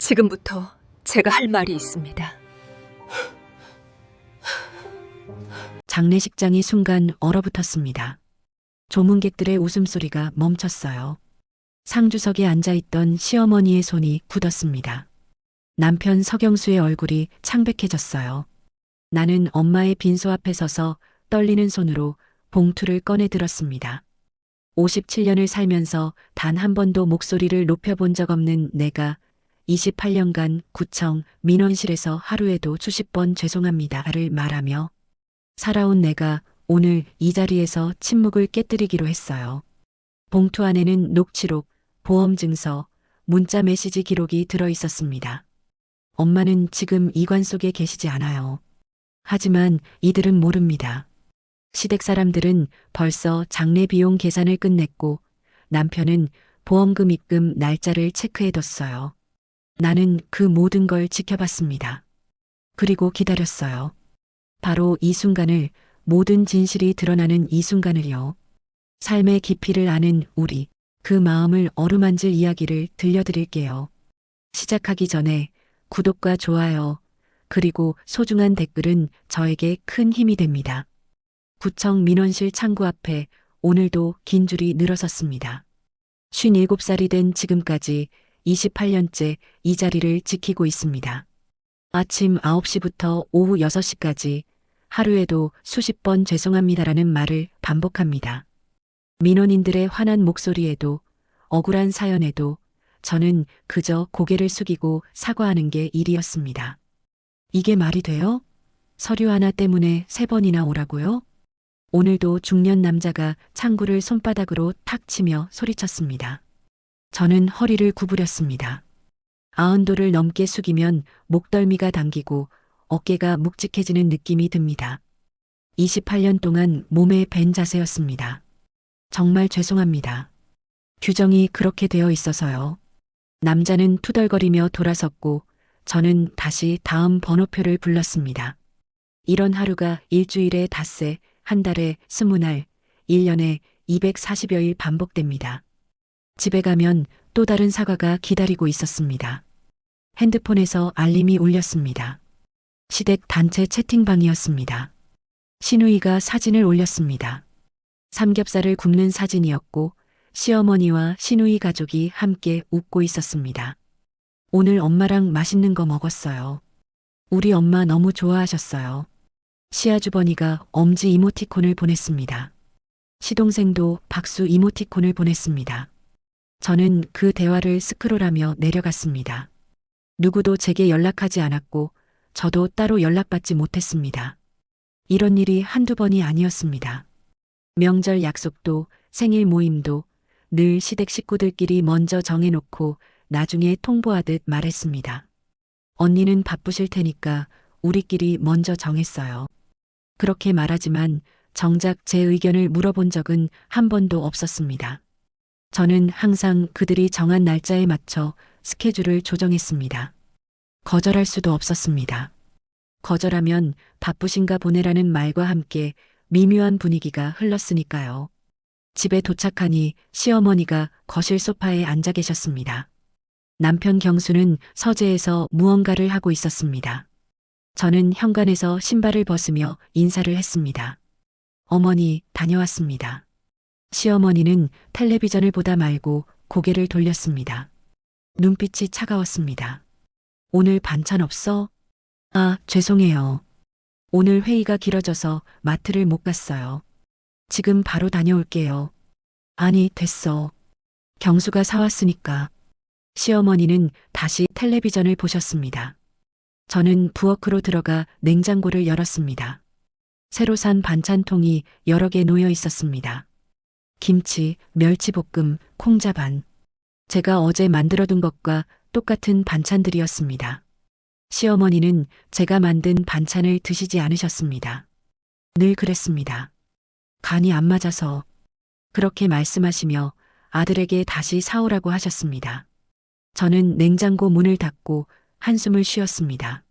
지금부터 제가 할 말이 있습니다. 장례식장이 순간 얼어붙었습니다. 조문객들의 웃음소리가 멈췄어요. 상주석에 앉아있던 시어머니의 손이 굳었습니다. 남편 서경수의 얼굴이 창백해졌어요. 나는 엄마의 빈소 앞에 서서 떨리는 손으로 봉투를 꺼내 들었습니다. 57년을 살면서 단 한 번도 목소리를 높여본 적 없는 내가 28년간 구청 민원실에서 하루에도 수십 번 죄송합니다를 말하며 살아온 내가 오늘 이 자리에서 침묵을 깨뜨리기로 했어요. 봉투 안에는 녹취록, 보험증서, 문자 메시지 기록이 들어 있었습니다. 엄마는 지금 이관 속에 계시지 않아요. 하지만 이들은 모릅니다. 시댁 사람들은 벌써 장례 비용 계산을 끝냈고 남편은 보험금 입금 날짜를 체크해뒀어요. 나는 그 모든 걸 지켜봤습니다. 그리고 기다렸어요. 바로 이 순간을, 모든 진실이 드러나는 이 순간을요. 삶의 깊이를 아는 우리, 그 마음을 어루만질 이야기를 들려드릴게요. 시작하기 전에 구독과 좋아요, 그리고 소중한 댓글은 저에게 큰 힘이 됩니다. 구청 민원실 창구 앞에 오늘도 긴 줄이 늘어섰습니다. 57살이 된 지금까지 28년째 이 자리를 지키고 있습니다. 아침 9시부터 오후 6시까지 하루에도 수십 번 죄송합니다라는 말을 반복합니다. 민원인들의 화난 목소리에도 억울한 사연에도 저는 그저 고개를 숙이고 사과하는 게 일이었습니다. 이게 말이 돼요? 서류 하나 때문에 3번이나 오라고요? 오늘도 중년 남자가 창구를 손바닥으로 탁 치며 소리쳤습니다. 저는 허리를 구부렸습니다. 90도를 넘게 숙이면 목덜미가 당기고 어깨가 묵직해지는 느낌이 듭니다. 28년 동안 몸에 밴 자세였습니다. 정말 죄송합니다. 규정이 그렇게 되어 있어서요. 남자는 투덜거리며 돌아섰고 저는 다시 다음 번호표를 불렀습니다. 이런 하루가 일주일에 닷새, 한 달에 20날, 1년에 240여일 반복됩니다. 집에 가면 또 다른 사과가 기다리고 있었습니다. 핸드폰에서 알림이 울렸습니다. 시댁 단체 채팅방이었습니다. 시누이가 사진을 올렸습니다. 삼겹살을 굽는 사진이었고 시어머니와 시누이 가족이 함께 웃고 있었습니다. 오늘 엄마랑 맛있는 거 먹었어요. 우리 엄마 너무 좋아하셨어요. 시아주버니가 엄지 이모티콘을 보냈습니다. 시동생도 박수 이모티콘을 보냈습니다. 저는 그 대화를 스크롤하며 내려갔습니다. 누구도 제게 연락하지 않았고 저도 따로 연락받지 못했습니다. 이런 일이 한두 번이 아니었습니다. 명절 약속도 생일 모임도 늘 시댁 식구들끼리 먼저 정해놓고 나중에 통보하듯 말했습니다. 언니는 바쁘실 테니까 우리끼리 먼저 정했어요. 그렇게 말하지만 정작 제 의견을 물어본 적은 한 번도 없었습니다. 저는 항상 그들이 정한 날짜에 맞춰 스케줄을 조정했습니다. 거절할 수도 없었습니다. 거절하면 바쁘신가 보네라는 말과 함께 미묘한 분위기가 흘렀으니까요. 집에 도착하니 시어머니가 거실 소파에 앉아 계셨습니다. 남편 경수는 서재에서 무언가를 하고 있었습니다. 저는 현관에서 신발을 벗으며 인사를 했습니다. 어머니, 다녀왔습니다. 시어머니는 텔레비전을 보다 말고 고개를 돌렸습니다. 눈빛이 차가웠습니다. 오늘 반찬 없어? 아, 죄송해요. 오늘 회의가 길어져서 마트를 못 갔어요. 지금 바로 다녀올게요. 아니, 됐어. 경수가 사왔으니까. 시어머니는 다시 텔레비전을 보셨습니다. 저는 부엌으로 들어가 냉장고를 열었습니다. 새로 산 반찬통이 여러 개 놓여 있었습니다. 김치, 멸치볶음, 콩자반. 제가 어제 만들어둔 것과 똑같은 반찬들이었습니다. 시어머니는 제가 만든 반찬을 드시지 않으셨습니다. 늘 그랬습니다. 간이 안 맞아서. 그렇게 말씀하시며 아들에게 다시 사오라고 하셨습니다. 저는 냉장고 문을 닫고 한숨을 쉬었습니다.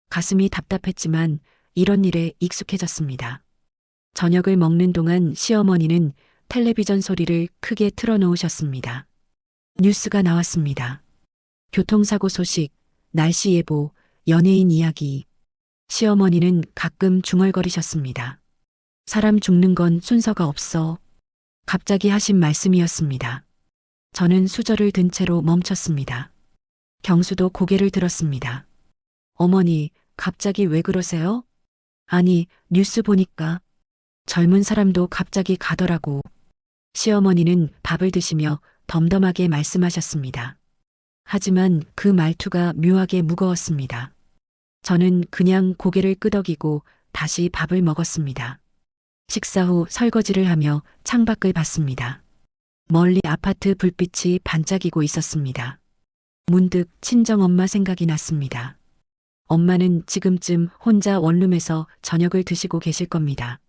가슴이 답답했지만 이런 일에 익숙해졌습니다. 저녁을 먹는 동안 시어머니는 텔레비전 소리를 크게 틀어놓으셨습니다. 뉴스가 나왔습니다. 교통사고 소식, 날씨 예보, 연예인 이야기. 시어머니는 가끔 중얼거리셨습니다. 사람 죽는 건 순서가 없어. 갑자기 하신 말씀이었습니다. 저는 수저를 든 채로 멈췄습니다. 경수도 고개를 들었습니다. 어머니, 갑자기 왜 그러세요? 아니, 뉴스 보니까 젊은 사람도 갑자기 가더라고. 시어머니는 밥을 드시며 덤덤하게 말씀하셨습니다. 하지만 그 말투가 묘하게 무거웠습니다. 저는 그냥 고개를 끄덕이고 다시 밥을 먹었습니다. 식사 후 설거지를 하며 창밖을 봤습니다. 멀리 아파트 불빛이 반짝이고 있었습니다. 문득 친정엄마 생각이 났습니다. 엄마는 지금쯤 혼자 원룸에서 저녁을 드시고 계실 겁니다.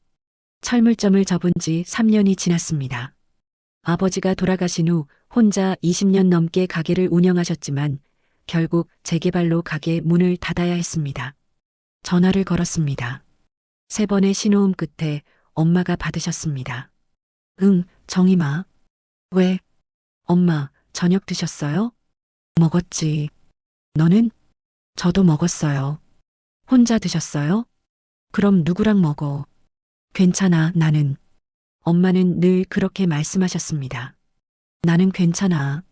철물점을 접은 지 3년이 지났습니다. 아버지가 돌아가신 후 혼자 20년 넘게 가게를 운영하셨지만 결국 재개발로 가게 문을 닫아야 했습니다. 전화를 걸었습니다. 3번의 신호음 끝에 엄마가 받으셨습니다. 응, 정임아. 왜? 엄마, 저녁 드셨어요? 먹었지. 너는? 저도 먹었어요. 혼자 드셨어요? 그럼 누구랑 먹어? 괜찮아, 나는. 엄마는 늘 그렇게 말씀하셨습니다. 나는 괜찮아.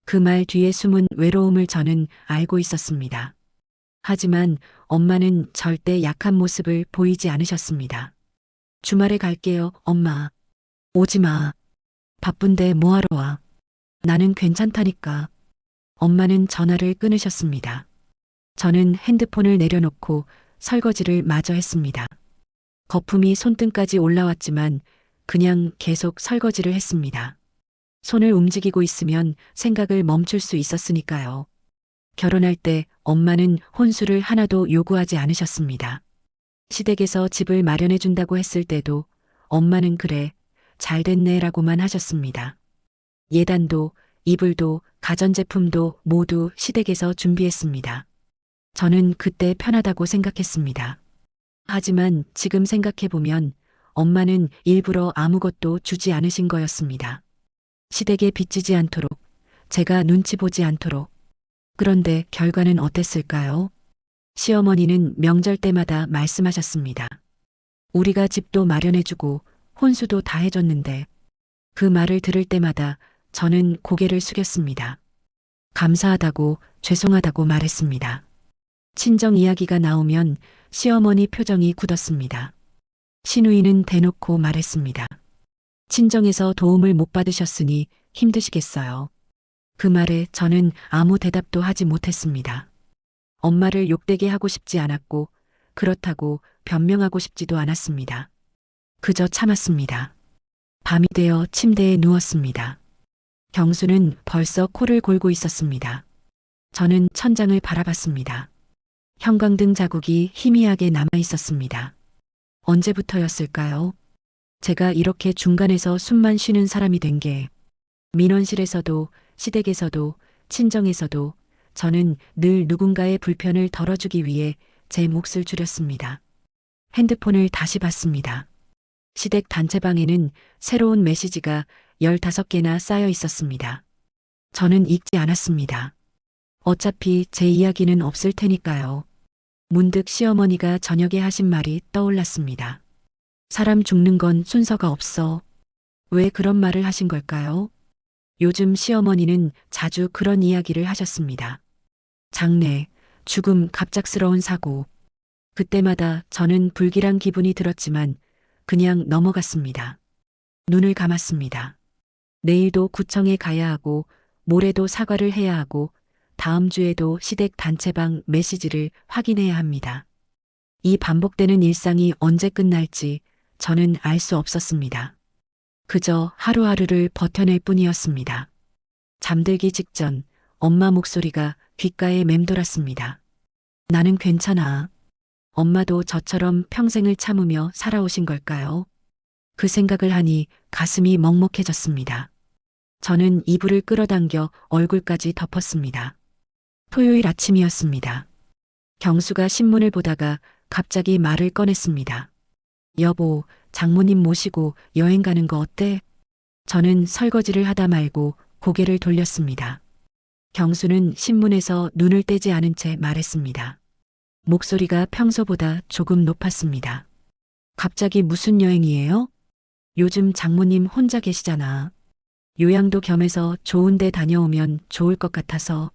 그 말 뒤에 숨은 외로움을 저는 알고 있었습니다. 하지만 엄마는 절대 약한 모습을 보이지 않으셨습니다. 주말에 갈게요, 엄마. 오지 마. 바쁜데 뭐하러 와. 나는 괜찮다니까. 엄마는 전화를 끊으셨습니다. 저는 핸드폰을 내려놓고 설거지를 마저 했습니다. 거품이 손등까지 올라왔지만 그냥 계속 설거지를 했습니다. 손을 움직이고 있으면 생각을 멈출 수 있었으니까요. 결혼할 때 엄마는 혼수를 하나도 요구하지 않으셨습니다. 시댁에서 집을 마련해 준다고 했을 때도 엄마는 그래, 잘 됐네라고만 하셨습니다. 예단도, 이불도, 가전제품도 모두 시댁에서 준비했습니다. 저는 그때 편하다고 생각했습니다. 하지만 지금 생각해보면 엄마는 일부러 아무것도 주지 않으신 거였습니다. 시댁에 빚지지 않도록, 제가 눈치 보지 않도록. 그런데 결과는 어땠을까요? 시어머니는 명절 때마다 말씀하셨습니다. 우리가 집도 마련해주고 혼수도 다 해줬는데 그 말을 들을 때마다 저는 고개를 숙였습니다. 감사하다고 죄송하다고 말했습니다. 친정 이야기가 나오면 시어머니 표정이 굳었습니다. 시누이는 대놓고 말했습니다. 친정에서 도움을 못 받으셨으니 힘드시겠어요. 그 말에 저는 아무 대답도 하지 못했습니다. 엄마를 욕되게 하고 싶지 않았고 그렇다고 변명하고 싶지도 않았습니다. 그저 참았습니다. 밤이 되어 침대에 누웠습니다. 경수는 벌써 코를 골고 있었습니다. 저는 천장을 바라봤습니다. 형광등 자국이 희미하게 남아 있었습니다. 언제부터였을까요? 제가 이렇게 중간에서 숨만 쉬는 사람이 된 게 민원실에서도 시댁에서도 친정에서도 저는 늘 누군가의 불편을 덜어주기 위해 제 몫을 줄였습니다. 핸드폰을 다시 봤습니다. 시댁 단체방에는 새로운 메시지가 15개나 쌓여 있었습니다. 저는 읽지 않았습니다. 어차피 제 이야기는 없을 테니까요. 문득 시어머니가 저녁에 하신 말이 떠올랐습니다. 사람 죽는 건 순서가 없어. 왜 그런 말을 하신 걸까요? 요즘 시어머니는 자주 그런 이야기를 하셨습니다. 장례, 죽음, 갑작스러운 사고. 그때마다 저는 불길한 기분이 들었지만 그냥 넘어갔습니다. 눈을 감았습니다. 내일도 구청에 가야 하고 모레도 사과를 해야 하고 다음 주에도 시댁 단체방 메시지를 확인해야 합니다. 이 반복되는 일상이 언제 끝날지 저는 알 수 없었습니다. 그저 하루하루를 버텨낼 뿐이었습니다. 잠들기 직전 엄마 목소리가 귓가에 맴돌았습니다. 나는 괜찮아. 엄마도 저처럼 평생을 참으며 살아오신 걸까요? 그 생각을 하니 가슴이 먹먹해졌습니다. 저는 이불을 끌어당겨 얼굴까지 덮었습니다. 토요일 아침이었습니다. 경수가 신문을 보다가 갑자기 말을 꺼냈습니다. 여보, 장모님 모시고 여행 가는 거 어때? 저는 설거지를 하다 말고 고개를 돌렸습니다. 경수는 신문에서 눈을 떼지 않은 채 말했습니다. 목소리가 평소보다 조금 높았습니다. 갑자기 무슨 여행이에요? 요즘 장모님 혼자 계시잖아. 요양도 겸해서 좋은 데 다녀오면 좋을 것 같아서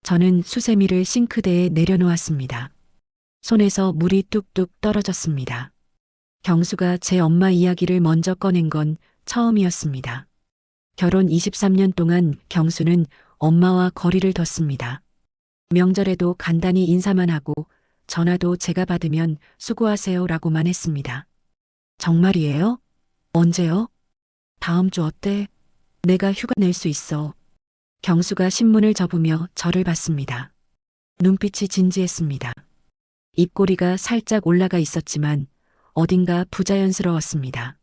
저는 수세미를 싱크대에 내려놓았습니다. 손에서 물이 뚝뚝 떨어졌습니다. 경수가 제 엄마 이야기를 먼저 꺼낸 건 처음이었습니다. 결혼 23년 동안 경수는 엄마와 거리를 뒀습니다. 명절에도 간단히 인사만 하고 전화도 제가 받으면 수고하세요라고만 했습니다. 정말이에요? 언제요? 다음 주 어때? 내가 휴가 낼 수 있어. 경수가 신문을 접으며 저를 봤습니다. 눈빛이 진지했습니다. 입꼬리가 살짝 올라가 있었지만 어딘가 부자연스러웠습니다.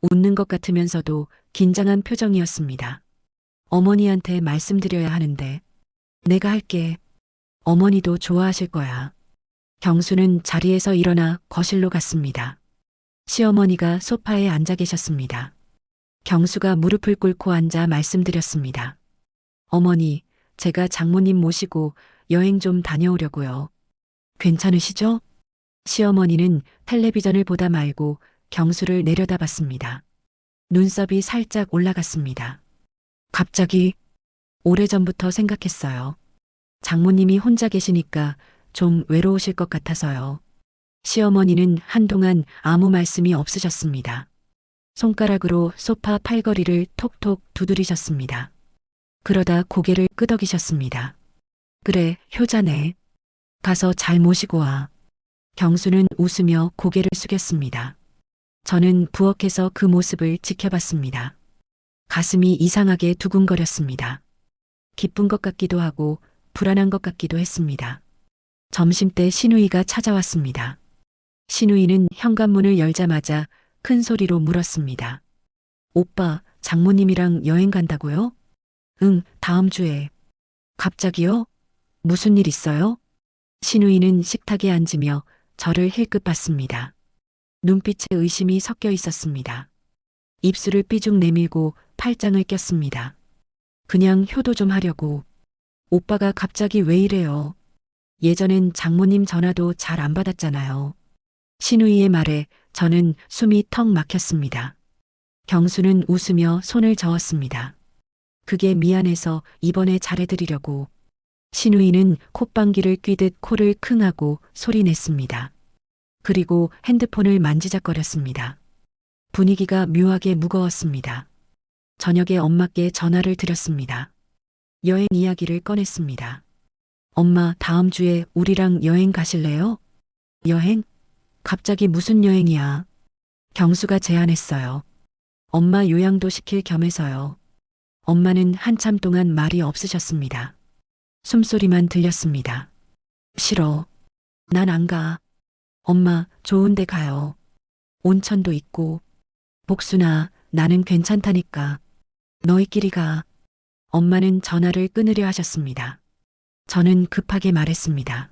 웃는 것 같으면서도 긴장한 표정이었습니다. 어머니한테 말씀드려야 하는데 내가 할게. 어머니도 좋아하실 거야. 경수는 자리에서 일어나 거실로 갔습니다. 시어머니가 소파에 앉아 계셨습니다. 경수가 무릎을 꿇고 앉아 말씀드렸습니다. 어머니, 제가 장모님 모시고 여행 좀 다녀오려고요. 괜찮으시죠? 시어머니는 텔레비전을 보다 말고 경수를 내려다봤습니다. 눈썹이 살짝 올라갔습니다. 갑자기 오래전부터 생각했어요. 장모님이 혼자 계시니까 좀 외로우실 것 같아서요. 시어머니는 한동안 아무 말씀이 없으셨습니다. 손가락으로 소파 팔걸이를 톡톡 두드리셨습니다. 그러다 고개를 끄덕이셨습니다. 그래, 효자네. 가서 잘 모시고 와. 경수는 웃으며 고개를 숙였습니다. 저는 부엌에서 그 모습을 지켜봤습니다. 가슴이 이상하게 두근거렸습니다. 기쁜 것 같기도 하고 불안한 것 같기도 했습니다. 점심때 신우이가 찾아왔습니다. 신우이는 현관문을 열자마자 큰 소리로 물었습니다. 오빠, 장모님이랑 여행 간다고요? 응, 다음 주에. 갑자기요? 무슨 일 있어요? 신우이는 식탁에 앉으며 저를 힐끗 봤습니다. 눈빛에 의심이 섞여 있었습니다. 입술을 삐죽 내밀고 팔짱을 꼈습니다. 그냥 효도 좀 하려고. 오빠가 갑자기 왜 이래요? 예전엔 장모님 전화도 잘 안 받았잖아요. 신우이의 말에 저는 숨이 턱 막혔습니다. 경수는 웃으며 손을 저었습니다. 그게 미안해서 이번에 잘해드리려고. 신우이는 콧방귀를 뀌듯 코를 킁 하고 소리냈습니다. 그리고 핸드폰을 만지작거렸습니다. 분위기가 묘하게 무거웠습니다. 저녁에 엄마께 전화를 드렸습니다. 여행 이야기를 꺼냈습니다. 엄마, 다음 주에 우리랑 여행 가실래요? 여행? 갑자기 무슨 여행이야? 경수가 제안했어요. 엄마 요양도 시킬 겸해서요. 엄마는 한참 동안 말이 없으셨습니다. 숨소리만 들렸습니다. 싫어. 난 안 가. 엄마, 좋은 데 가요. 온천도 있고. 복순아, 나는 괜찮다니까. 너희끼리 가. 엄마는 전화를 끊으려 하셨습니다. 저는 급하게 말했습니다.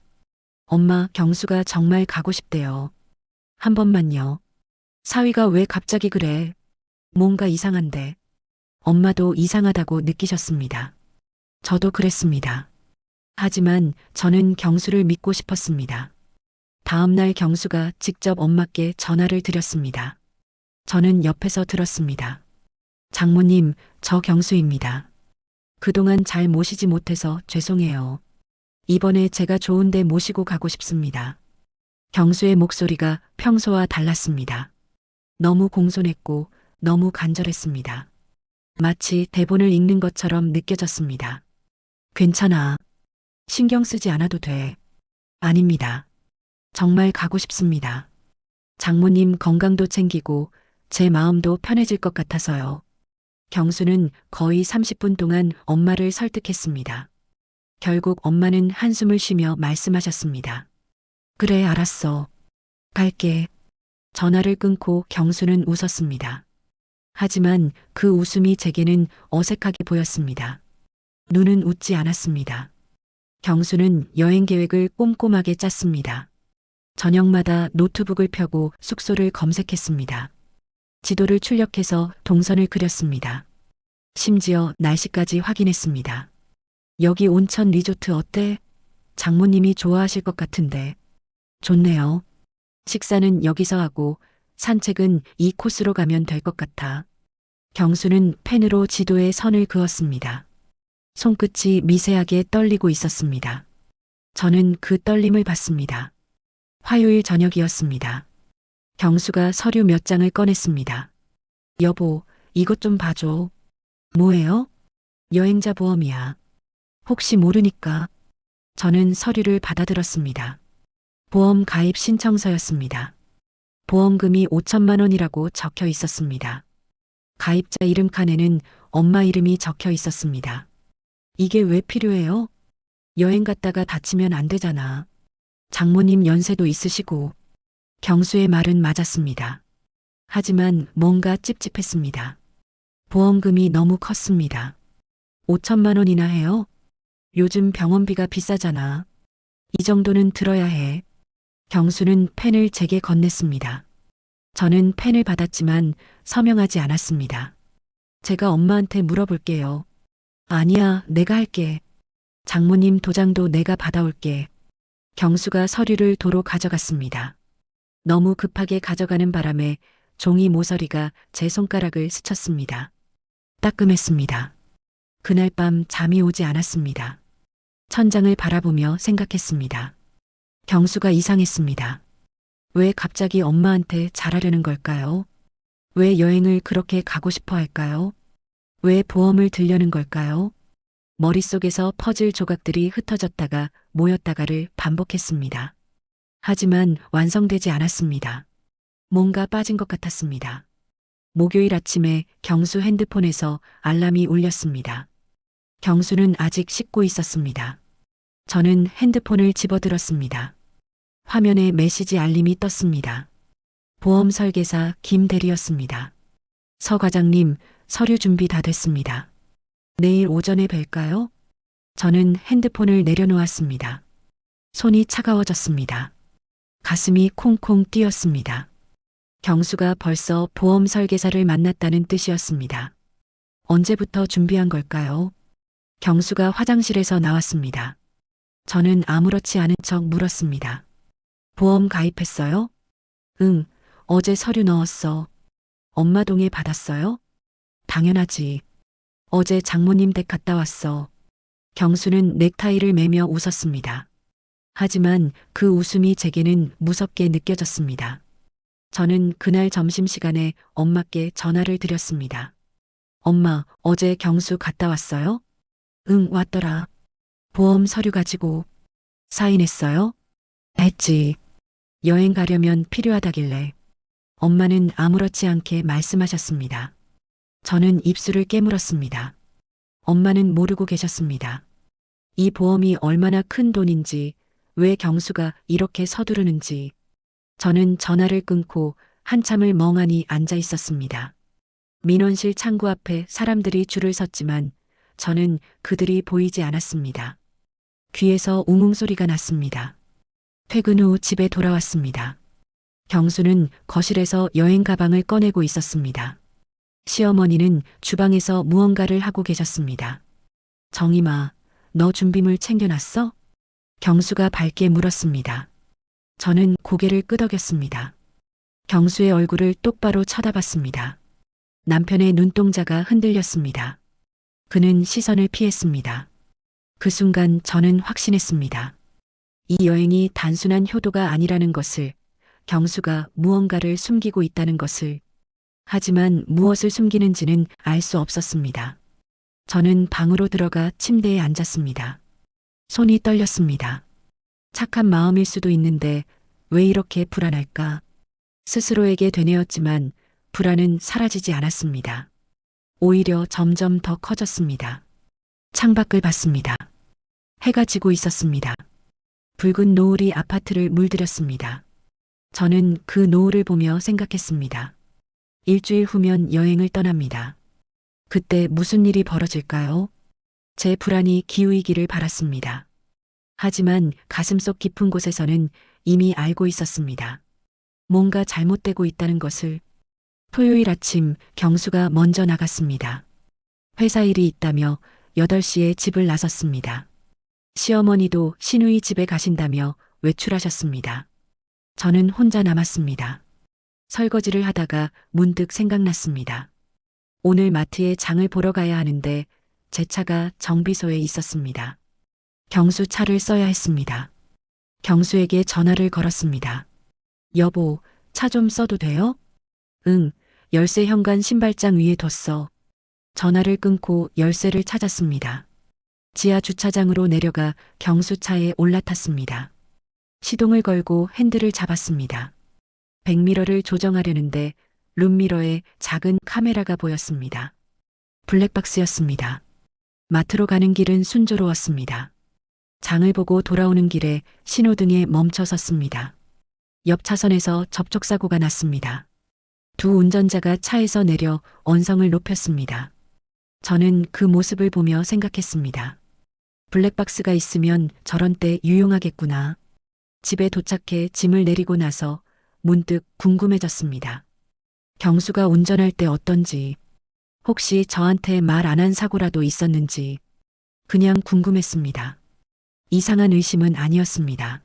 엄마, 경수가 정말 가고 싶대요. 한 번만요. 사위가 왜 갑자기 그래? 뭔가 이상한데. 엄마도 이상하다고 느끼셨습니다. 저도 그랬습니다. 하지만 저는 경수를 믿고 싶었습니다. 다음 날 경수가 직접 엄마께 전화를 드렸습니다. 저는 옆에서 들었습니다. 장모님, 저 경수입니다. 그동안 잘 모시지 못해서 죄송해요. 이번에 제가 좋은 데 모시고 가고 싶습니다. 경수의 목소리가 평소와 달랐습니다. 너무 공손했고 너무 간절했습니다. 마치 대본을 읽는 것처럼 느껴졌습니다. 괜찮아. 신경 쓰지 않아도 돼. 아닙니다. 정말 가고 싶습니다. 장모님 건강도 챙기고 제 마음도 편해질 것 같아서요. 경수는 거의 30분 동안 엄마를 설득했습니다. 결국 엄마는 한숨을 쉬며 말씀하셨습니다. 그래, 알았어. 갈게. 전화를 끊고 경수는 웃었습니다. 하지만 그 웃음이 제게는 어색하게 보였습니다. 눈은 웃지 않았습니다. 경수는 여행 계획을 꼼꼼하게 짰습니다. 저녁마다 노트북을 펴고 숙소를 검색했습니다. 지도를 출력해서 동선을 그렸습니다. 심지어 날씨까지 확인했습니다. 여기 온천 리조트 어때? 장모님이 좋아하실 것 같은데. 좋네요. 식사는 여기서 하고 산책은 이 코스로 가면 될 것 같아. 경수는 펜으로 지도에 선을 그었습니다. 손끝이 미세하게 떨리고 있었습니다. 저는 그 떨림을 봤습니다. 화요일 저녁이었습니다. 경수가 서류 몇 장을 꺼냈습니다. 여보, 이것 좀 봐줘. 뭐예요? 여행자 보험이야. 혹시 모르니까. 저는 서류를 받아들었습니다. 보험 가입 신청서였습니다. 보험금이 5천만 원이라고 적혀 있었습니다. 가입자 이름 칸에는 엄마 이름이 적혀 있었습니다. 이게 왜 필요해요? 여행 갔다가 다치면 안 되잖아. 장모님 연세도 있으시고. 경수의 말은 맞았습니다. 하지만 뭔가 찝찝했습니다. 보험금이 너무 컸습니다. 5천만 원이나 해요? 요즘 병원비가 비싸잖아. 이 정도는 들어야 해. 경수는 펜을 제게 건넸습니다. 저는 펜을 받았지만 서명하지 않았습니다. 제가 엄마한테 물어볼게요. 아니야, 내가 할게. 장모님 도장도 내가 받아올게. 경수가 서류를 도로 가져갔습니다. 너무 급하게 가져가는 바람에 종이 모서리가 제 손가락을 스쳤습니다. 따끔했습니다. 그날 밤 잠이 오지 않았습니다. 천장을 바라보며 생각했습니다. 경수가 이상했습니다. 왜 갑자기 엄마한테 잘하려는 걸까요? 왜 여행을 그렇게 가고 싶어 할까요? 왜 보험을 들려는 걸까요? 머릿속에서 퍼즐 조각들이 흩어졌다가 모였다가를 반복했습니다. 하지만 완성되지 않았습니다. 뭔가 빠진 것 같았습니다. 목요일 아침에 경수 핸드폰에서 알람이 울렸습니다. 경수는 아직 씻고 있었습니다. 저는 핸드폰을 집어들었습니다. 화면에 메시지 알림이 떴습니다. 보험 설계사 김 대리였습니다. 서 과장님, 서류 준비 다 됐습니다. 내일 오전에 뵐까요? 저는 핸드폰을 내려놓았습니다. 손이 차가워졌습니다. 가슴이 콩콩 뛰었습니다. 경수가 벌써 보험 설계사를 만났다는 뜻이었습니다. 언제부터 준비한 걸까요? 경수가 화장실에서 나왔습니다. 저는 아무렇지 않은 척 물었습니다. 보험 가입했어요? 응, 어제 서류 넣었어. 엄마 동의 받았어요? 당연하지. 어제 장모님 댁 갔다 왔어. 경수는 넥타이를 매며 웃었습니다. 하지만 그 웃음이 제게는 무섭게 느껴졌습니다. 저는 그날 점심시간에 엄마께 전화를 드렸습니다. 엄마, 어제 경수 갔다 왔어요? 응, 왔더라. 보험 서류 가지고. 사인했어요? 했지. 여행 가려면 필요하다길래. 엄마는 아무렇지 않게 말씀하셨습니다. 저는 입술을 깨물었습니다. 엄마는 모르고 계셨습니다. 이 보험이 얼마나 큰 돈인지, 왜 경수가 이렇게 서두르는지. 저는 전화를 끊고 한참을 멍하니 앉아 있었습니다. 민원실 창구 앞에 사람들이 줄을 섰지만 저는 그들이 보이지 않았습니다. 귀에서 웅웅 소리가 났습니다. 퇴근 후 집에 돌아왔습니다. 경수는 거실에서 여행 가방을 꺼내고 있었습니다. 시어머니는 주방에서 무언가를 하고 계셨습니다. 정임아, 너 준비물 챙겨놨어? 경수가 밝게 물었습니다. 저는 고개를 끄덕였습니다. 경수의 얼굴을 똑바로 쳐다봤습니다. 남편의 눈동자가 흔들렸습니다. 그는 시선을 피했습니다. 그 순간 저는 확신했습니다. 이 여행이 단순한 효도가 아니라는 것을, 경수가 무언가를 숨기고 있다는 것을. 하지만 무엇을 숨기는지는 알 수 없었습니다. 저는 방으로 들어가 침대에 앉았습니다. 손이 떨렸습니다. 착한 마음일 수도 있는데 왜 이렇게 불안할까? 스스로에게 되뇌었지만 불안은 사라지지 않았습니다. 오히려 점점 더 커졌습니다. 창밖을 봤습니다. 해가 지고 있었습니다. 붉은 노을이 아파트를 물들였습니다. 저는 그 노을을 보며 생각했습니다. 일주일 후면 여행을 떠납니다. 그때 무슨 일이 벌어질까요? 제 불안이 기우이기를 바랐습니다. 하지만 가슴속 깊은 곳에서는 이미 알고 있었습니다. 뭔가 잘못되고 있다는 것을. 토요일 아침 경수가 먼저 나갔습니다. 회사 일이 있다며 8시에 집을 나섰습니다. 시어머니도 시누이 집에 가신다며 외출하셨습니다. 저는 혼자 남았습니다. 설거지를 하다가 문득 생각났습니다. 오늘 마트에 장을 보러 가야 하는데 제 차가 정비소에 있었습니다. 경수 차를 써야 했습니다. 경수에게 전화를 걸었습니다. 여보, 차 좀 써도 돼요? 응, 열쇠 현관 신발장 위에 뒀어. 전화를 끊고 열쇠를 찾았습니다. 지하 주차장으로 내려가 경수 차에 올라탔습니다. 시동을 걸고 핸들을 잡았습니다. 백미러를 조정하려는데 룸미러에 작은 카메라가 보였습니다. 블랙박스였습니다. 마트로 가는 길은 순조로웠습니다. 장을 보고 돌아오는 길에 신호등에 멈춰 섰습니다. 옆 차선에서 접촉사고가 났습니다. 두 운전자가 차에서 내려 언성을 높였습니다. 저는 그 모습을 보며 생각했습니다. 블랙박스가 있으면 저런 때 유용하겠구나. 집에 도착해 짐을 내리고 나서 문득 궁금해졌습니다. 경수가 운전할 때 어떤지, 혹시 저한테 말 안 한 사고라도 있었는지 그냥 궁금했습니다. 이상한 의심은 아니었습니다.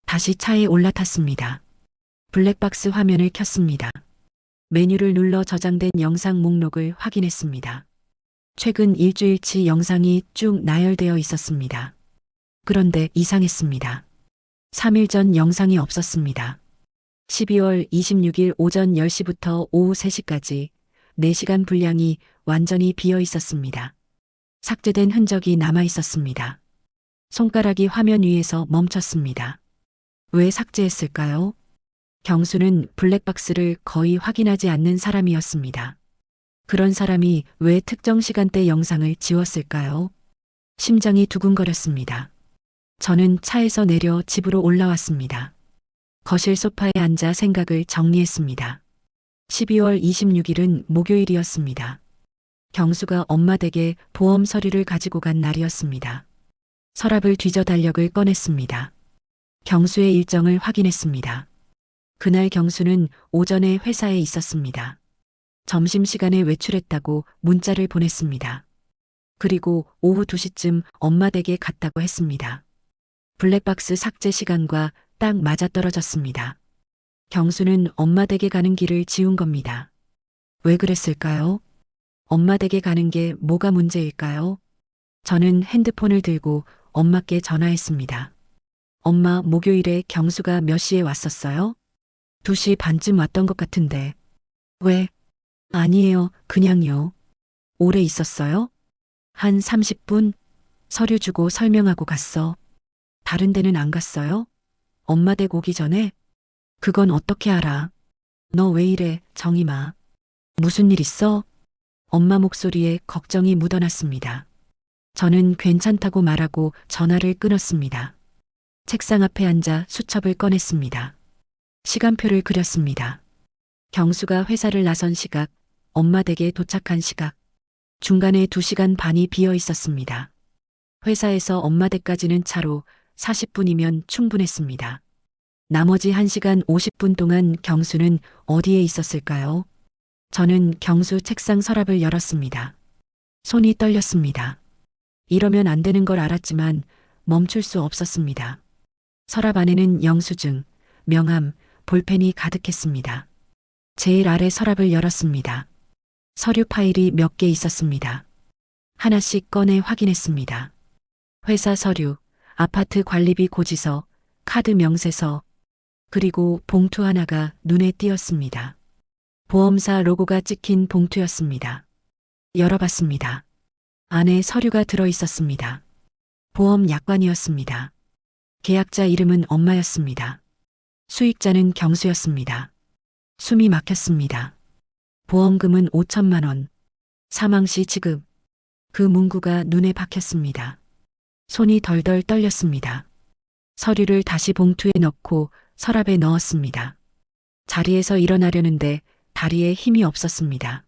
다시 차에 올라탔습니다. 블랙박스 화면을 켰습니다. 메뉴를 눌러 저장된 영상 목록을 확인했습니다. 최근 일주일치 영상이 쭉 나열되어 있었습니다. 그런데 이상했습니다. 3일 전 영상이 없었습니다. 12월 26일 오전 10시부터 오후 3시까지 4시간 분량이 완전히 비어 있었습니다. 삭제된 흔적이 남아 있었습니다. 손가락이 화면 위에서 멈췄습니다. 왜 삭제했을까요? 경수는 블랙박스를 거의 확인하지 않는 사람이었습니다. 그런 사람이 왜 특정 시간대 영상을 지웠을까요? 심장이 두근거렸습니다. 저는 차에서 내려 집으로 올라왔습니다. 거실 소파에 앉아 생각을 정리했습니다. 12월 26일은 목요일이었습니다. 경수가 엄마 댁에 보험 서류를 가지고 간 날이었습니다. 서랍을 뒤져 달력을 꺼냈습니다. 경수의 일정을 확인했습니다. 그날 경수는 오전에 회사에 있었습니다. 점심시간에 외출했다고 문자를 보냈습니다. 그리고 오후 2시쯤 엄마 댁에 갔다고 했습니다. 블랙박스 삭제 시간과 딱 맞아떨어졌습니다. 경수는 엄마 댁에 가는 길을 지운 겁니다. 왜 그랬을까요? 엄마 댁에 가는 게 뭐가 문제일까요? 저는 핸드폰을 들고 엄마께 전화했습니다. 엄마, 목요일에 경수가 몇 시에 왔었어요? 2시 반쯤 왔던 것 같은데. 왜? 아니에요, 그냥요. 오래 있었어요? 한 30분? 서류 주고 설명하고 갔어. 다른 데는 안 갔어요? 엄마 댁 오기 전에? 그건 어떻게 알아? 너 왜 이래, 정임아. 무슨 일 있어? 엄마 목소리에 걱정이 묻어났습니다. 저는 괜찮다고 말하고 전화를 끊었습니다. 책상 앞에 앉아 수첩을 꺼냈습니다. 시간표를 그렸습니다. 경수가 회사를 나선 시각, 엄마 댁에 도착한 시각, 중간에 2시간 반이 비어 있었습니다. 회사에서 엄마 댁까지는 차로 40분이면 충분했습니다. 나머지 1시간 50분 동안 경수는 어디에 있었을까요? 저는 경수 책상 서랍을 열었습니다. 손이 떨렸습니다. 이러면 안 되는 걸 알았지만 멈출 수 없었습니다. 서랍 안에는 영수증, 명함, 볼펜이 가득했습니다. 제일 아래 서랍을 열었습니다. 서류 파일이 몇 개 있었습니다. 하나씩 꺼내 확인했습니다. 회사 서류, 아파트 관리비 고지서, 카드 명세서, 그리고 봉투 하나가 눈에 띄었습니다. 보험사 로고가 찍힌 봉투였습니다. 열어봤습니다. 안에 서류가 들어 있었습니다. 보험 약관이었습니다. 계약자 이름은 엄마였습니다. 수익자는 경수였습니다. 숨이 막혔습니다. 보험금은 5천만 원. 사망 시 지급. 그 문구가 눈에 박혔습니다. 손이 덜덜 떨렸습니다. 서류를 다시 봉투에 넣고 서랍에 넣었습니다. 자리에서 일어나려는데 다리에 힘이 없었습니다.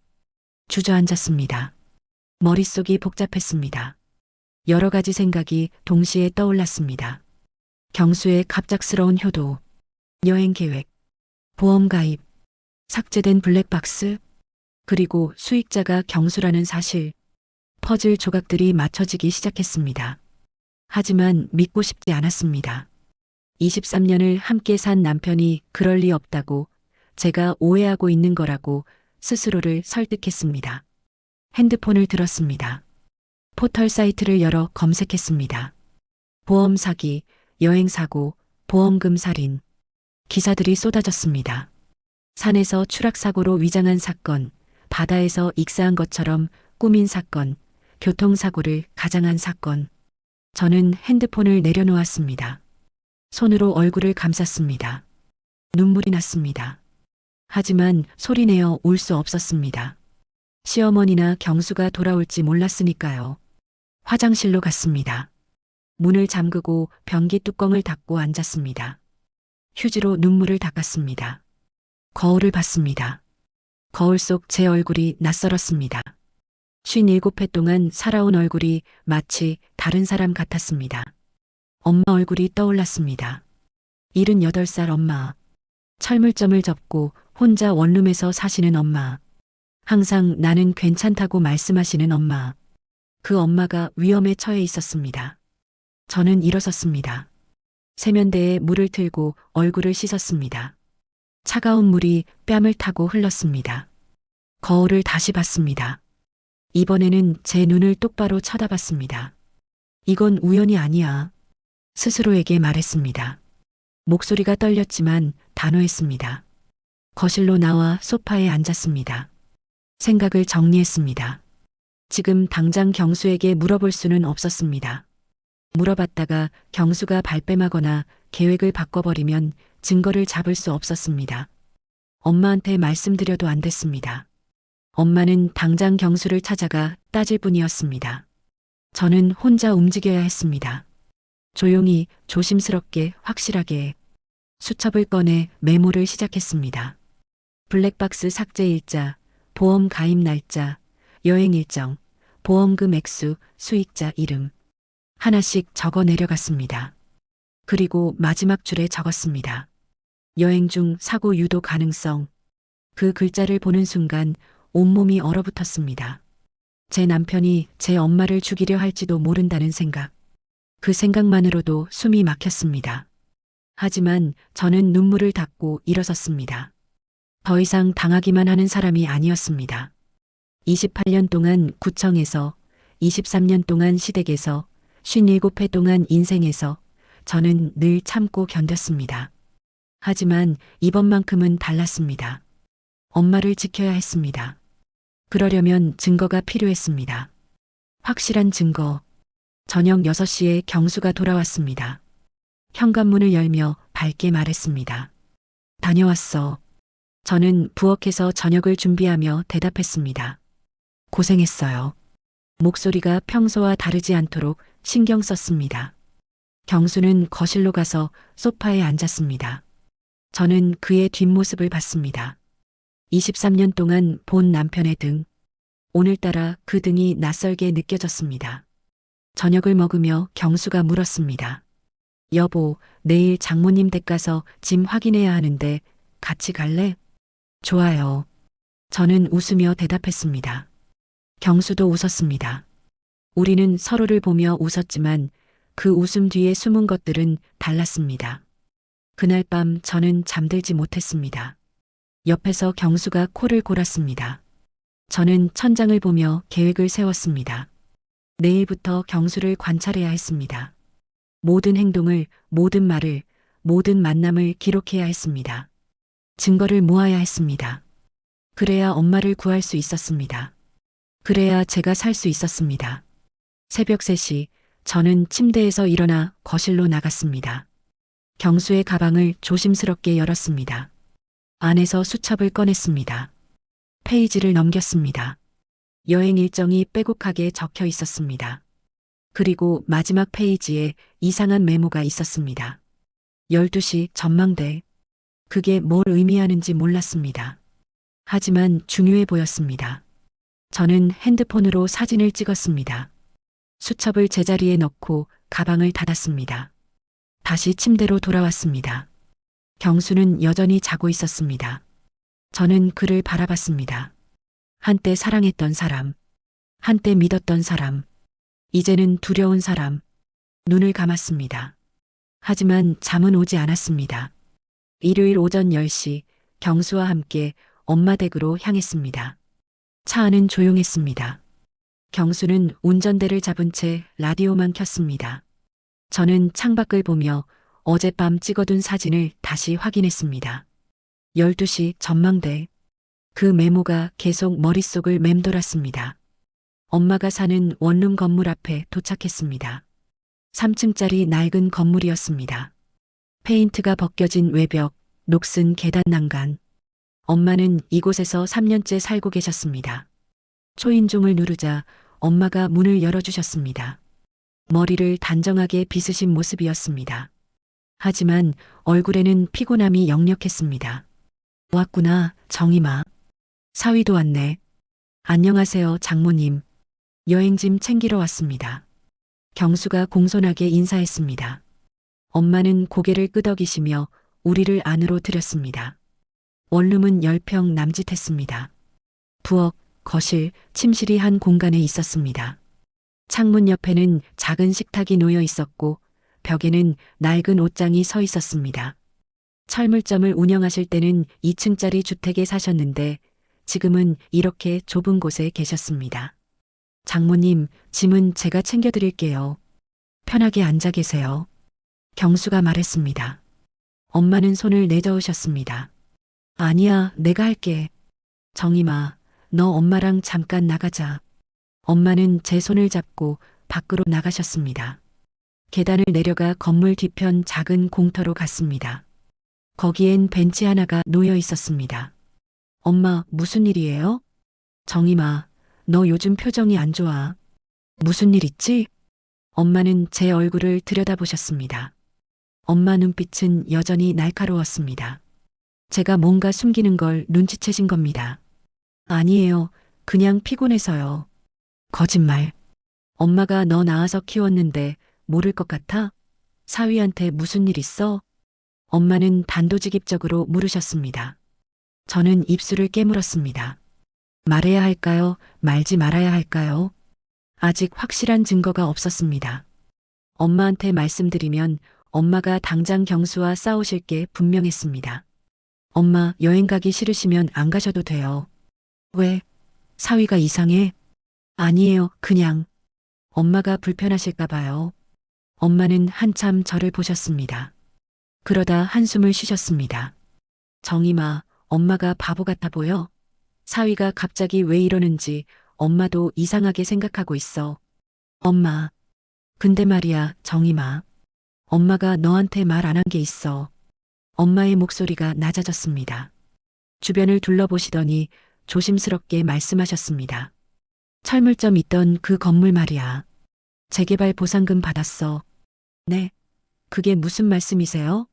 주저앉았습니다. 머릿속이 복잡했습니다. 여러 가지 생각이 동시에 떠올랐습니다. 경수의 갑작스러운 효도, 여행 계획, 보험 가입, 삭제된 블랙박스, 그리고 수익자가 경수라는 사실. 퍼즐 조각들이 맞춰지기 시작했습니다. 하지만 믿고 싶지 않았습니다. 23년을 함께 산 남편이 그럴 리 없다고, 제가 오해하고 있는 거라고 스스로를 설득했습니다. 핸드폰을 들었습니다. 포털 사이트를 열어 검색했습니다. 보험 사기, 여행 사고, 보험금 살인. 기사들이 쏟아졌습니다. 산에서 추락 사고로 위장한 사건, 바다에서 익사한 것처럼 꾸민 사건, 교통사고를 가장한 사건. 저는 핸드폰을 내려놓았습니다. 손으로 얼굴을 감쌌습니다. 눈물이 났습니다. 하지만 소리내어 울 수 없었습니다. 시어머니나 경수가 돌아올지 몰랐으니까요. 화장실로 갔습니다. 문을 잠그고 변기 뚜껑을 닫고 앉았습니다. 휴지로 눈물을 닦았습니다. 거울을 봤습니다. 거울 속 제 얼굴이 낯설었습니다. 57회 동안 살아온 얼굴이 마치 다른 사람 같았습니다. 엄마 얼굴이 떠올랐습니다. 78살 엄마. 철물점을 접고 혼자 원룸에서 사시는 엄마. 항상 나는 괜찮다고 말씀하시는 엄마. 그 엄마가 위험에 처해 있었습니다. 저는 일어섰습니다. 세면대에 물을 틀고 얼굴을 씻었습니다. 차가운 물이 뺨을 타고 흘렀습니다. 거울을 다시 봤습니다. 이번에는 제 눈을 똑바로 쳐다봤습니다. 이건 우연이 아니야. 스스로에게 말했습니다. 목소리가 떨렸지만 단호했습니다. 거실로 나와 소파에 앉았습니다. 생각을 정리했습니다. 지금 당장 경수에게 물어볼 수는 없었습니다. 물어봤다가 경수가 발뺌하거나 계획을 바꿔버리면 증거를 잡을 수 없었습니다. 엄마한테 말씀드려도 안 됐습니다. 엄마는 당장 경수를 찾아가 따질 뿐이었습니다. 저는 혼자 움직여야 했습니다. 조용히, 조심스럽게, 확실하게 수첩을 꺼내 메모를 시작했습니다. 블랙박스 삭제 일자, 보험 가입 날짜, 여행 일정, 보험금 액수, 수익자 이름. 하나씩 적어 내려갔습니다. 그리고 마지막 줄에 적었습니다. 여행 중 사고 유도 가능성. 그 글자를 보는 순간 온몸이 얼어붙었습니다. 제 남편이 제 엄마를 죽이려 할지도 모른다는 생각. 그 생각만으로도 숨이 막혔습니다. 하지만 저는 눈물을 닦고 일어섰습니다. 더 이상 당하기만 하는 사람이 아니었습니다. 28년 동안 구청에서, 23년 동안 시댁에서, 57회 동안 인생에서 저는 늘 참고 견뎠습니다. 하지만 이번만큼은 달랐습니다. 엄마를 지켜야 했습니다. 그러려면 증거가 필요했습니다. 확실한 증거. 저녁 6시에 경수가 돌아왔습니다. 현관문을 열며 밝게 말했습니다. 다녀왔어. 저는 부엌에서 저녁을 준비하며 대답했습니다. 고생했어요. 목소리가 평소와 다르지 않도록 신경 썼습니다. 경수는 거실로 가서 소파에 앉았습니다. 저는 그의 뒷모습을 봤습니다. 23년 동안 본 남편의 등. 오늘따라 그 등이 낯설게 느껴졌습니다. 저녁을 먹으며 경수가 물었습니다. 여보, 내일 장모님 댁 가서 짐 확인해야 하는데 같이 갈래? 좋아요. 저는 웃으며 대답했습니다. 경수도 웃었습니다. 우리는 서로를 보며 웃었지만 그 웃음 뒤에 숨은 것들은 달랐습니다. 그날 밤 저는 잠들지 못했습니다. 옆에서 경수가 코를 골았습니다. 저는 천장을 보며 계획을 세웠습니다. 내일부터 경수를 관찰해야 했습니다. 모든 행동을, 모든 말을, 모든 만남을 기록해야 했습니다. 증거를 모아야 했습니다. 그래야 엄마를 구할 수 있었습니다. 그래야 제가 살 수 있었습니다. 새벽 3시, 저는 침대에서 일어나 거실로 나갔습니다. 경수의 가방을 조심스럽게 열었습니다. 안에서 수첩을 꺼냈습니다. 페이지를 넘겼습니다. 여행 일정이 빼곡하게 적혀 있었습니다. 그리고 마지막 페이지에 이상한 메모가 있었습니다. 12시 전망대. 그게 뭘 의미하는지 몰랐습니다. 하지만 중요해 보였습니다. 저는 핸드폰으로 사진을 찍었습니다. 수첩을 제자리에 넣고 가방을 닫았습니다. 다시 침대로 돌아왔습니다. 경수는 여전히 자고 있었습니다. 저는 그를 바라봤습니다. 한때 사랑했던 사람. 한때 믿었던 사람, 이제는 두려운 사람. 눈을 감았습니다. 하지만 잠은 오지 않았습니다. 일요일 오전 10시 경수와 함께 엄마 댁으로 향했습니다. 차 안은 조용했습니다. 경수는 운전대를 잡은 채 라디오만 켰습니다. 저는 창밖을 보며 어젯밤 찍어둔 사진을 다시 확인했습니다. 12시 전망대. 그 메모가 계속 머릿속을 맴돌았습니다. 엄마가 사는 원룸 건물 앞에 도착했습니다. 3층짜리 낡은 건물이었습니다. 페인트가 벗겨진 외벽, 녹슨 계단 난간. 엄마는 이곳에서 3년째 살고 계셨습니다. 초인종을 누르자 엄마가 문을 열어주셨습니다. 머리를 단정하게 빗으신 모습이었습니다. 하지만 얼굴에는 피곤함이 역력했습니다. 왔구나, 정임아. 사위도 왔네. 안녕하세요, 장모님. 여행짐 챙기러 왔습니다. 경수가 공손하게 인사했습니다. 엄마는 고개를 끄덕이시며 우리를 안으로 들였습니다. 원룸은 10평 남짓했습니다. 부엌, 거실, 침실이 한 공간에 있었습니다. 창문 옆에는 작은 식탁이 놓여 있었고 벽에는 낡은 옷장이 서 있었습니다. 철물점을 운영하실 때는 2층짜리 주택에 사셨는데 지금은 이렇게 좁은 곳에 계셨습니다. 장모님, 짐은 제가 챙겨드릴게요. 편하게 앉아 계세요. 경수가 말했습니다. 엄마는 손을 내저으셨습니다. 아니야, 내가 할게. 정임아, 너 엄마랑 잠깐 나가자. 엄마는 제 손을 잡고 밖으로 나가셨습니다. 계단을 내려가 건물 뒤편 작은 공터로 갔습니다. 거기엔 벤치 하나가 놓여 있었습니다. 엄마, 무슨 일이에요? 정임아, 너 요즘 표정이 안 좋아. 무슨 일 있지? 엄마는 제 얼굴을 들여다보셨습니다. 엄마 눈빛은 여전히 날카로웠습니다. 제가 뭔가 숨기는 걸 눈치채신 겁니다. 아니에요. 그냥 피곤해서요. 거짓말. 엄마가 너 낳아서 키웠는데 모를 것 같아? 사위한테 무슨 일 있어? 엄마는 단도직입적으로 물으셨습니다. 저는 입술을 깨물었습니다. 말해야 할까요? 말지 말아야 할까요? 아직 확실한 증거가 없었습니다. 엄마한테 말씀드리면 엄마가 당장 경수와 싸우실 게 분명했습니다. 엄마, 여행 가기 싫으시면 안 가셔도 돼요. 왜? 사위가 이상해? 아니에요, 그냥. 엄마가 불편하실까 봐요. 엄마는 한참 저를 보셨습니다. 그러다 한숨을 쉬셨습니다. 정임아, 엄마가 바보 같아 보여? 사위가 갑자기 왜 이러는지 엄마도 이상하게 생각하고 있어. 엄마. 근데 말이야, 정임아. 엄마가 너한테 말 안 한 게 있어. 엄마의 목소리가 낮아졌습니다. 주변을 둘러보시더니 조심스럽게 말씀하셨습니다. 철물점 있던 그 건물 말이야. 재개발 보상금 받았어. 네. 그게 무슨 말씀이세요?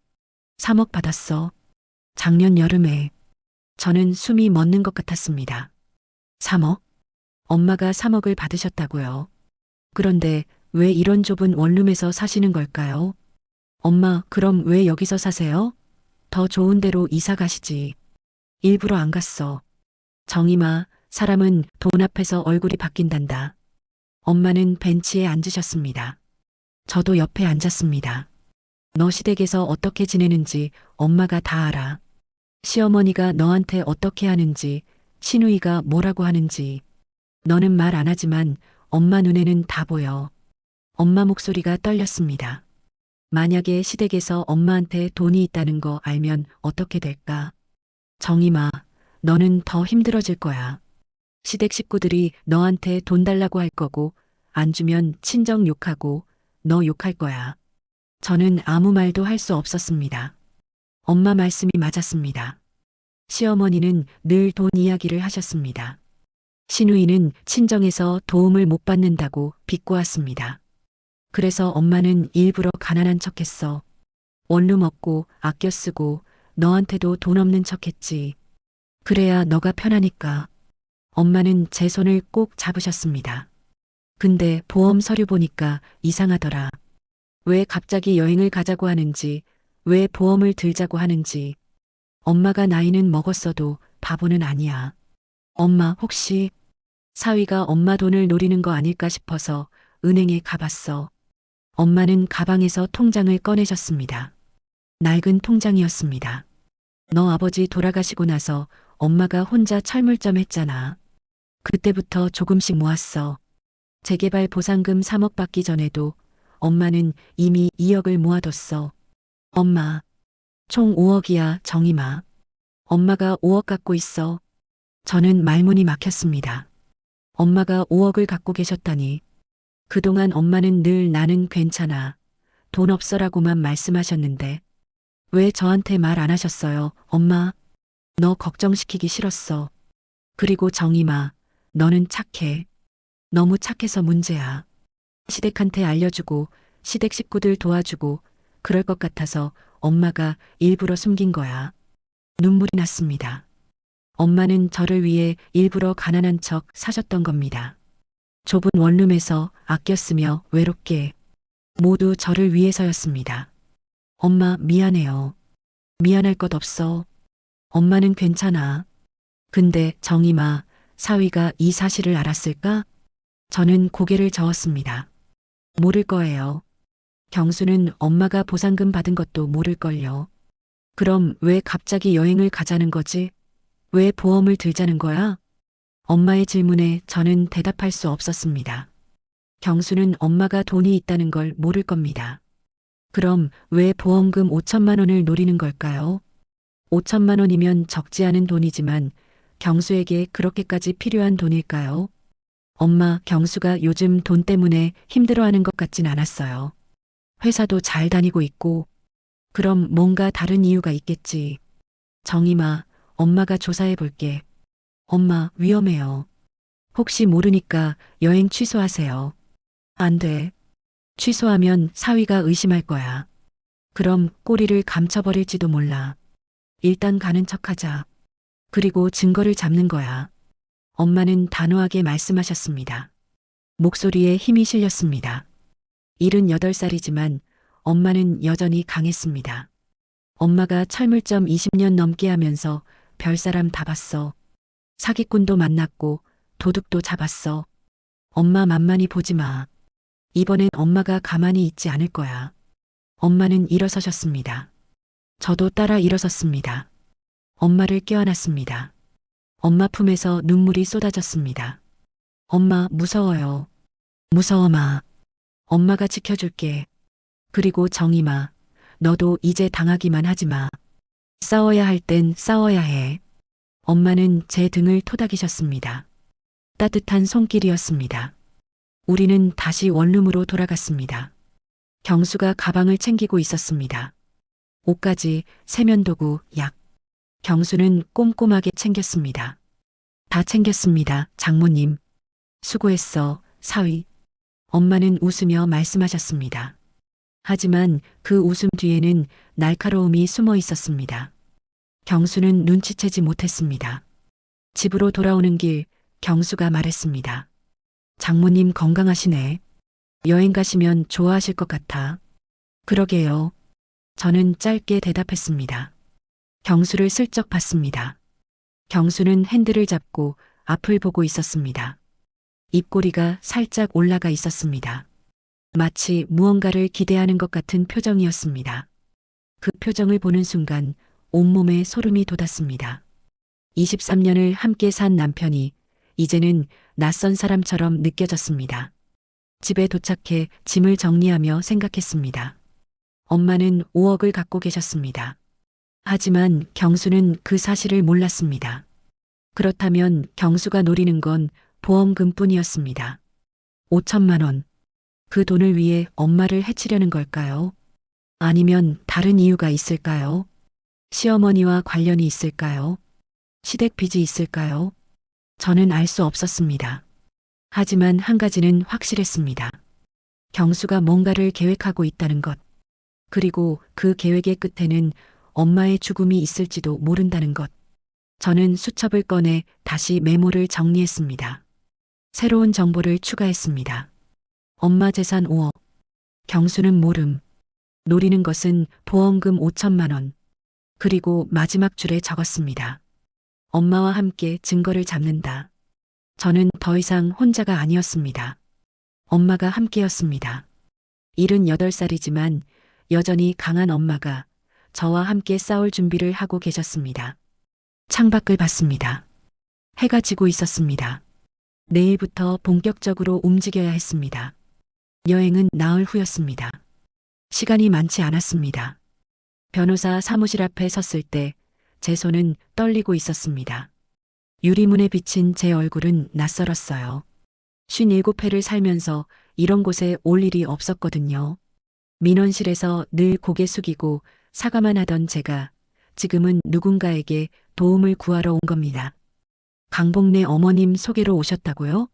3억 받았어. 작년 여름에. 저는 숨이 멎는 것 같았습니다. 3억? 엄마가 3억을 받으셨다고요. 그런데 왜 이런 좁은 원룸에서 사시는 걸까요? 엄마, 그럼 왜 여기서 사세요? 더 좋은 데로 이사 가시지. 일부러 안 갔어. 정임아, 사람은 돈 앞에서 얼굴이 바뀐단다. 엄마는 벤치에 앉으셨습니다. 저도 옆에 앉았습니다. 너 시댁에서 어떻게 지내는지 엄마가 다 알아. 시어머니가 너한테 어떻게 하는지, 시누이가 뭐라고 하는지. 너는 말 안 하지만 엄마 눈에는 다 보여. 엄마 목소리가 떨렸습니다. 만약에 시댁에서 엄마한테 돈이 있다는 거 알면 어떻게 될까? 정임아, 너는 더 힘들어질 거야. 시댁 식구들이 너한테 돈 달라고 할 거고, 안 주면 친정 욕하고, 너 욕할 거야. 저는 아무 말도 할 수 없었습니다. 엄마 말씀이 맞았습니다. 시어머니는 늘 돈 이야기를 하셨습니다. 시누이는 친정에서 도움을 못 받는다고 비꼬았습니다. 그래서 엄마는 일부러 가난한 척했어. 원룸 없고 아껴 쓰고 너한테도 돈 없는 척했지. 그래야 너가 편하니까. 엄마는 제 손을 꼭 잡으셨습니다. 근데 보험 서류 보니까 이상하더라. 왜 갑자기 여행을 가자고 하는지, 왜 보험을 들자고 하는지. 엄마가 나이는 먹었어도 바보는 아니야. 엄마, 혹시 사위가 엄마 돈을 노리는 거 아닐까 싶어서 은행에 가봤어. 엄마는 가방에서 통장을 꺼내셨습니다. 낡은 통장이었습니다. 너 아버지 돌아가시고 나서 엄마가 혼자 철물점 했잖아. 그때부터 조금씩 모았어. 재개발 보상금 3억 받기 전에도 엄마는 이미 2억을 모아뒀어. 엄마, 총 5억이야, 정임아. 엄마가 5억 갖고 있어. 저는 말문이 막혔습니다. 엄마가 5억을 갖고 계셨다니. 그동안 엄마는 늘 나는 괜찮아. 돈 없어라고만 말씀하셨는데 왜 저한테 말 안 하셨어요, 엄마? 너 걱정시키기 싫었어. 그리고 정임아, 너는 착해. 너무 착해서 문제야. 시댁한테 알려주고 시댁 식구들 도와주고 그럴 것 같아서 엄마가 일부러 숨긴 거야. 눈물이 났습니다. 엄마는 저를 위해 일부러 가난한 척 사셨던 겁니다. 좁은 원룸에서 아껴 쓰며 외롭게 모두 저를 위해서였습니다. 엄마 미안해요. 미안할 것 없어. 엄마는 괜찮아. 근데 정임아, 사위가 이 사실을 알았을까? 저는 고개를 저었습니다. 모를 거예요. 경수는 엄마가 보상금 받은 것도 모를걸요. 그럼 왜 갑자기 여행을 가자는 거지? 왜 보험을 들자는 거야? 엄마의 질문에 저는 대답할 수 없었습니다. 경수는 엄마가 돈이 있다는 걸 모를 겁니다. 그럼 왜 보험금 5천만 원을 노리는 걸까요? 5천만 원이면 적지 않은 돈이지만 경수에게 그렇게까지 필요한 돈일까요? 엄마, 경수가 요즘 돈 때문에 힘들어하는 것 같진 않았어요. 회사도 잘 다니고 있고, 그럼 뭔가 다른 이유가 있겠지. 정임아, 엄마가 조사해 볼게. 엄마, 위험해요. 혹시 모르니까 여행 취소하세요. 안 돼. 취소하면 사위가 의심할 거야. 그럼 꼬리를 감춰버릴지도 몰라. 일단 가는 척하자. 그리고 증거를 잡는 거야. 엄마는 단호하게 말씀하셨습니다. 목소리에 힘이 실렸습니다. 78살이지만 엄마는 여전히 강했습니다. 엄마가 철물점 20년 넘게 하면서 별사람 다 봤어. 사기꾼도 만났고 도둑도 잡았어. 엄마 만만히 보지 마. 이번엔 엄마가 가만히 있지 않을 거야. 엄마는 일어서셨습니다. 저도 따라 일어섰습니다. 엄마를 껴안았습니다. 엄마 품에서 눈물이 쏟아졌습니다. 엄마 무서워요. 무서워 마. 엄마가 지켜줄게. 그리고 정임아, 너도 이제 당하기만 하지 마. 싸워야 할 땐 싸워야 해. 엄마는 제 등을 토닥이셨습니다. 따뜻한 손길이었습니다. 우리는 다시 원룸으로 돌아갔습니다. 경수가 가방을 챙기고 있었습니다. 옷까지, 세면도구, 약. 경수는 꼼꼼하게 챙겼습니다. 다 챙겼습니다, 장모님. 수고했어, 사위. 엄마는 웃으며 말씀하셨습니다. 하지만 그 웃음 뒤에는 날카로움이 숨어 있었습니다. 경수는 눈치채지 못했습니다. 집으로 돌아오는 길 경수가 말했습니다. 장모님 건강하시네. 여행 가시면 좋아하실 것 같아. 그러게요. 저는 짧게 대답했습니다. 경수를 슬쩍 봤습니다. 경수는 핸들을 잡고 앞을 보고 있었습니다. 입꼬리가 살짝 올라가 있었습니다. 마치 무언가를 기대하는 것 같은 표정이었습니다. 그 표정을 보는 순간 온몸에 소름이 돋았습니다. 23년을 함께 산 남편이 이제는 낯선 사람처럼 느껴졌습니다. 집에 도착해 짐을 정리하며 생각했습니다. 엄마는 5억을 갖고 계셨습니다. 하지만 경수는 그 사실을 몰랐습니다. 그렇다면 경수가 노리는 건 보험금뿐이었습니다. 5천만 원. 그 돈을 위해 엄마를 해치려는 걸까요? 아니면 다른 이유가 있을까요? 시어머니와 관련이 있을까요? 시댁 빚이 있을까요? 저는 알 수 없었습니다. 하지만 한 가지는 확실했습니다. 경수가 뭔가를 계획하고 있다는 것. 그리고 그 계획의 끝에는 엄마의 죽음이 있을지도 모른다는 것. 저는 수첩을 꺼내 다시 메모를 정리했습니다. 새로운 정보를 추가했습니다. 엄마 재산 5억. 경수는 모름. 노리는 것은 보험금 5천만 원. 그리고 마지막 줄에 적었습니다. 엄마와 함께 증거를 잡는다. 저는 더 이상 혼자가 아니었습니다. 엄마가 함께였습니다. 78살이지만 여전히 강한 엄마가 저와 함께 싸울 준비를 하고 계셨습니다. 창밖을 봤습니다. 해가 지고 있었습니다. 내일부터 본격적으로 움직여야 했습니다. 여행은 나흘 후였습니다. 시간이 많지 않았습니다. 변호사 사무실 앞에 섰을 때 제 손은 떨리고 있었습니다. 유리문에 비친 제 얼굴은 낯설었어요. 57회를 살면서 이런 곳에 올 일이 없었거든요. 민원실에서 늘 고개 숙이고 사과만 하던 제가 지금은 누군가에게 도움을 구하러 온 겁니다. 강복래 어머님 소개로 오셨다고요?